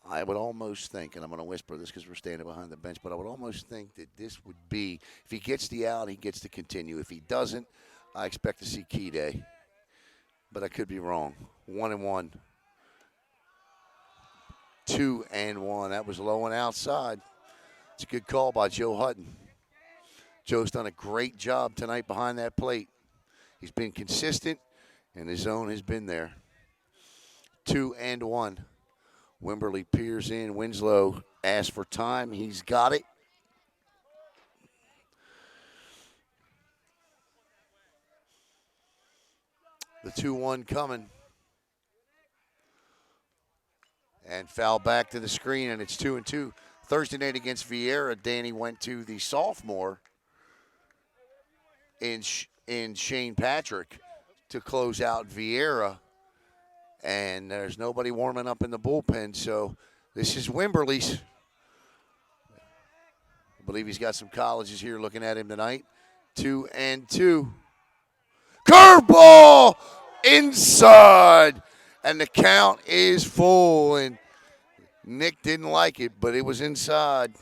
I would almost think, and I'm going to whisper this because we're standing behind the bench, but I would almost think that this would be, if he gets the out, he gets to continue. If he doesn't, I expect to see Key Day. But I could be wrong. 1-1. 2-1. That was low and outside. It's a good call by Joe Hutton. Joe's done a great job tonight behind that plate. He's been consistent. And his zone has been there. 2-1. Wimberley peers in. Winslow asks for time. He's got it. The 2-1 coming. And foul back to the screen, and it's 2-2. Thursday night against Vieira, Danny went to the sophomore in Shane Patrick to close out Vieira, and there's nobody warming up in the bullpen, so this is Wimberley's. I believe he's got some colleges here looking at him tonight. 2-2. Curveball inside, and the count is full, and Nick didn't like it, but it was inside.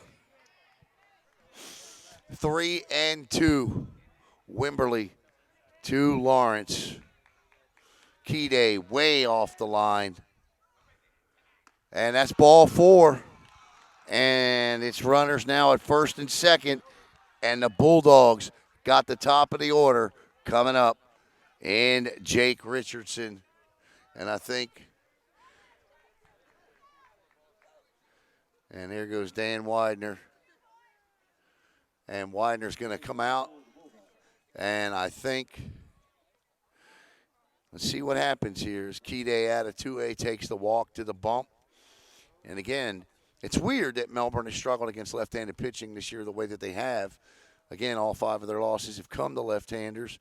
3-2. Wimberley to Lawrence. Key Day way off the line. And that's ball 4. And it's runners now at first and second. And the Bulldogs got the top of the order coming up and Jake Richardson. And I think, and there goes Dan Widener. And Widener's going to come out. And I think, let's see what happens here. As Kide out of 2A takes the walk to the bump. And again, it's weird that Melbourne has struggled against left-handed pitching this year the way that they have. Again, all 5 of their losses have come to left-handers.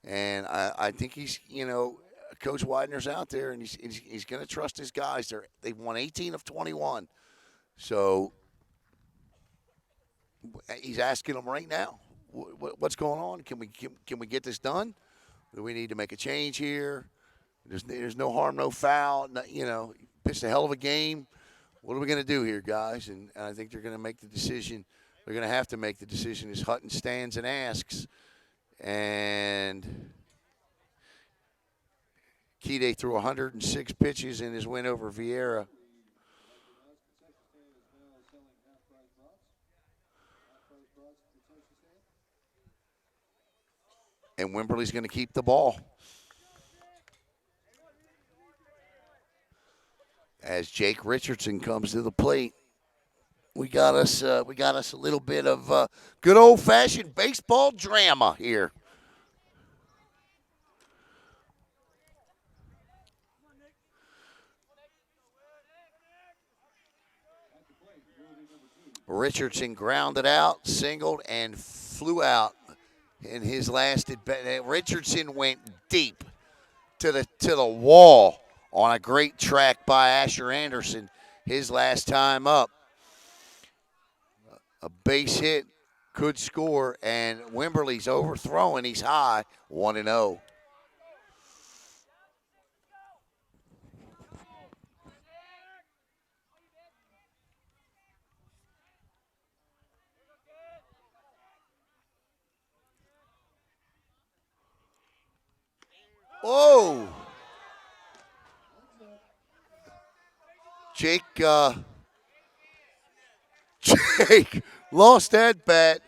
And I think he's, Coach Widener's out there, and he's going to trust his guys. They've won 18 of 21. So he's asking them right now, what's going on? Can we get this done? Do we need to make a change here? There's no harm, no foul. Pitched a hell of a game. What are we going to do here, guys? And I think they're going to make the decision. They're going to have to make the decision as Hutton stands and asks. And Kide threw 106 pitches in his win over Vieira. And Wimberley's going to keep the ball. As Jake Richardson comes to the plate, we got us a little bit of good old-fashioned baseball drama here. Richardson grounded out, singled, and flew out in his last at bat. Richardson went deep to the wall on a great track by Asher Anderson his last time up. A base hit, could score, and Wimberley's overthrowing. He's high, 1-0. Whoa! Jake lost that bat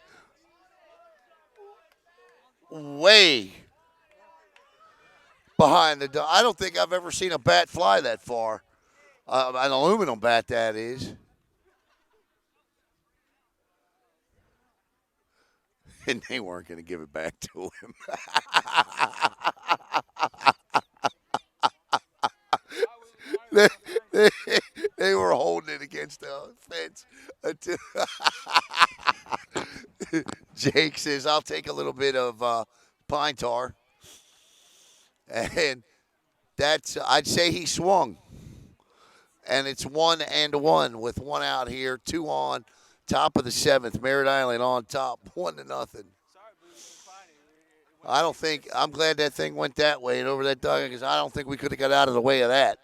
way behind the. I don't think I've ever seen a bat fly that far. An aluminum bat, that is. And they weren't going to give it back to him. They were holding it against the fence. Jake says, I'll take a little bit of pine tar. And I'd say he swung. And it's 1-1 with 1 out here, 2 on, top of the 7th. Merritt Island on top, 1-0. I'm glad that thing went that way and over that dugout, because I don't think we could have got out of the way of that.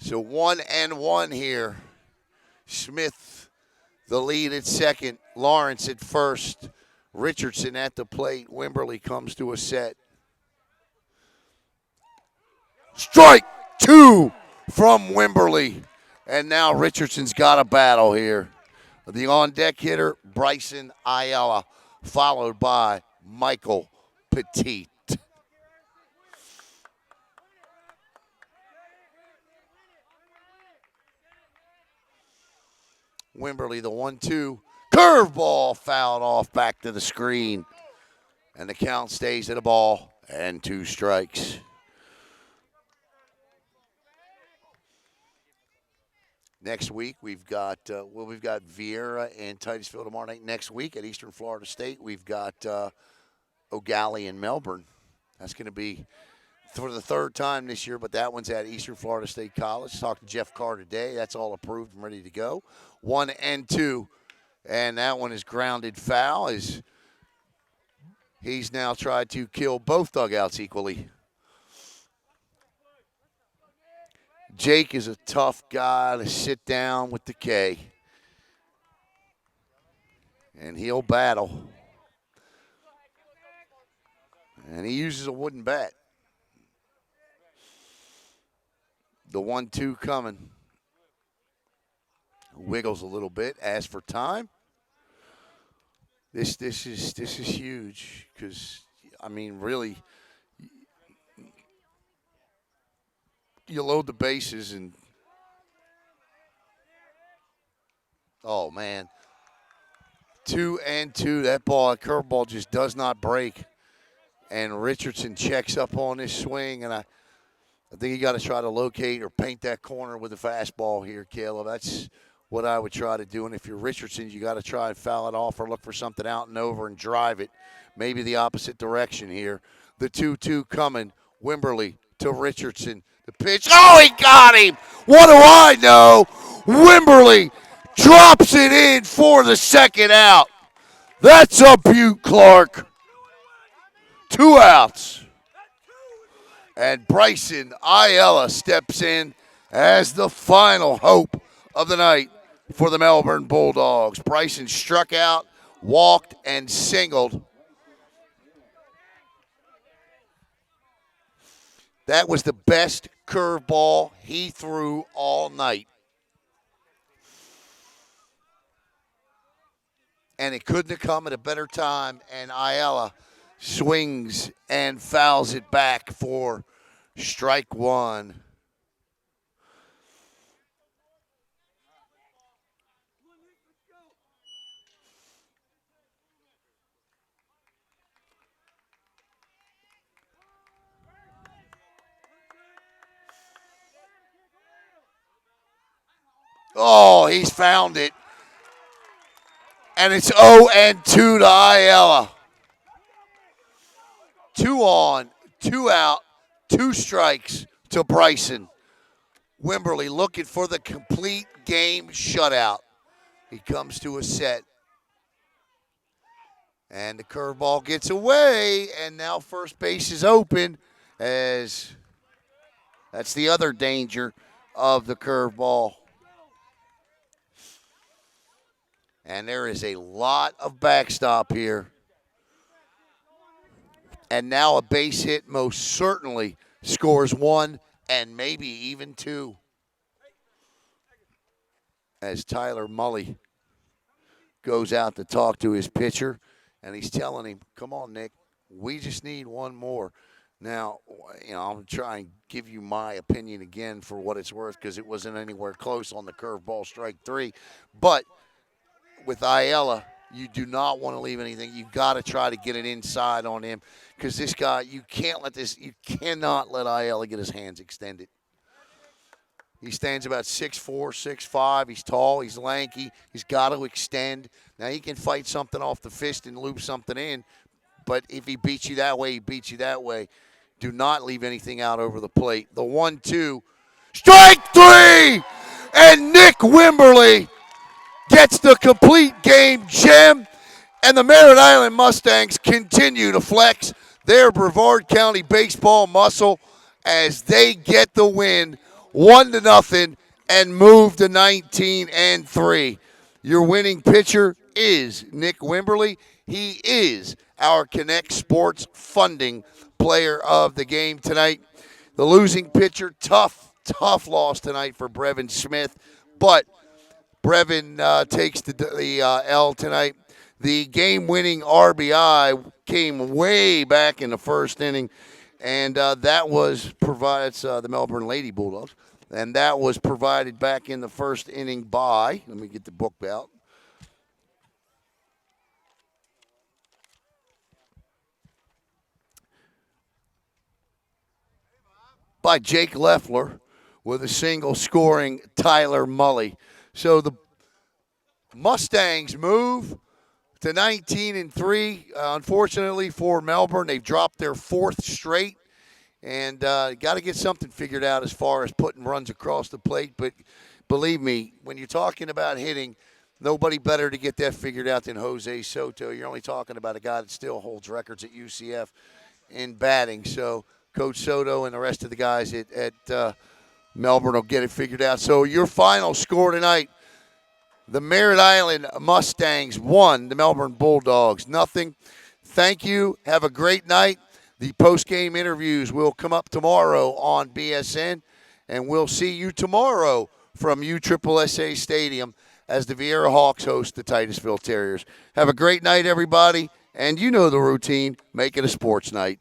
So 1-1 here. Smith, the lead at second. Lawrence at first. Richardson at the plate. Wimberley comes to a set. Strike 2 from Wimberley. And now Richardson's got a battle here. The on-deck hitter, Bryson Ayala, followed by Michael Petit. Wimberley, the 1-2. Curveball fouled off back to the screen. And the count stays at a ball and 2 strikes. Next week, we've got Vieira and Titusville tomorrow night. Next week at Eastern Florida State, we've got O'Galley and Melbourne. That's going to be for the 3rd time this year, but that one's at Eastern Florida State College. Talked to Jeff Carr today. That's all approved and ready to go. 1-2, and that one is grounded foul as he's now tried to kill both dugouts equally. Jake is a tough guy to sit down with the K, and he'll battle. And he uses a wooden bat. The 1-2 coming. Wiggles a little bit, asks for time. This is huge because I mean, really, you load the bases and oh man, 2-2. That curveball just does not break. And Richardson checks up on this swing, and I think you got to try to locate or paint that corner with a fastball here, Caleb. That's what I would try to do. And if you're Richardson, you got to try and foul it off or look for something out and over and drive it, maybe the opposite direction here. The 2-2 coming. Wimberly to Richardson. The pitch. Oh, he got him. What do I know? Wimberly drops it in for the second out. That's a beaut, Clark. 2 outs. And Bryson Ayala steps in as the final hope of the night for the Melbourne Bulldogs. Bryson struck out, walked, and singled. That was the best curveball he threw all night. And it couldn't have come at a better time, and Ayala swings and fouls it back for strike one. Oh, he's found it. And it's 0-2 to Ayala. 2 on, 2 out, 2 strikes to Bryson. Wimberly looking for the complete game shutout. He comes to a set. And the curveball gets away, and now first base is open as that's the other danger of the curveball. And there is a lot of backstop here. And now a base hit most certainly scores 1 and maybe even 2. As Tyler Mully goes out to talk to his pitcher, and he's telling him, come on, Nick, we just need 1 more. Now, I'm trying to give you my opinion again for what it's worth because it wasn't anywhere close on the curveball strike 3. But with Ayala, you do not want to leave anything. You got to try to get it inside on him because this guy, you cannot let Ayala get his hands extended. He stands about 6'4", 6'5". He's tall. He's lanky. He's got to extend. Now, he can fight something off the fist and loop something in, but if he beats you that way, he beats you that way. Do not leave anything out over the plate. The 1-2. Strike 3! And Nick Wimberly gets the complete game gem, and the Merritt Island Mustangs continue to flex their Brevard County baseball muscle as they get the win 1-0 and move to 19-3. Your winning pitcher is Nick Wimberly. He is our Connect Sports funding player of the game tonight. The losing pitcher, tough loss tonight for Brevin Smith, but Brevin takes the L tonight. The game-winning RBI came way back in the first inning, and that was provided the Melbourne Lady Bulldogs, and that was provided back in the first inning by, let me get the book out, by Jake Leffler with a single scoring Tyler Mully. So the Mustangs move to 19-3. Unfortunately for Melbourne, they've dropped their 4th straight, and got to get something figured out as far as putting runs across the plate. But believe me, when you're talking about hitting, nobody better to get that figured out than Jose Soto. You're only talking about a guy that still holds records at UCF in batting. So Coach Soto and the rest of the guys at Melbourne will get it figured out. So your final score tonight, the Merritt Island Mustangs 1, the Melbourne Bulldogs 0. Thank you. Have a great night. The post-game interviews will come up tomorrow on BSN, and we'll see you tomorrow from USSSA Stadium as the Vieira Hawks host the Titusville Terriers. Have a great night, everybody, And you know the routine. Make it a sports night.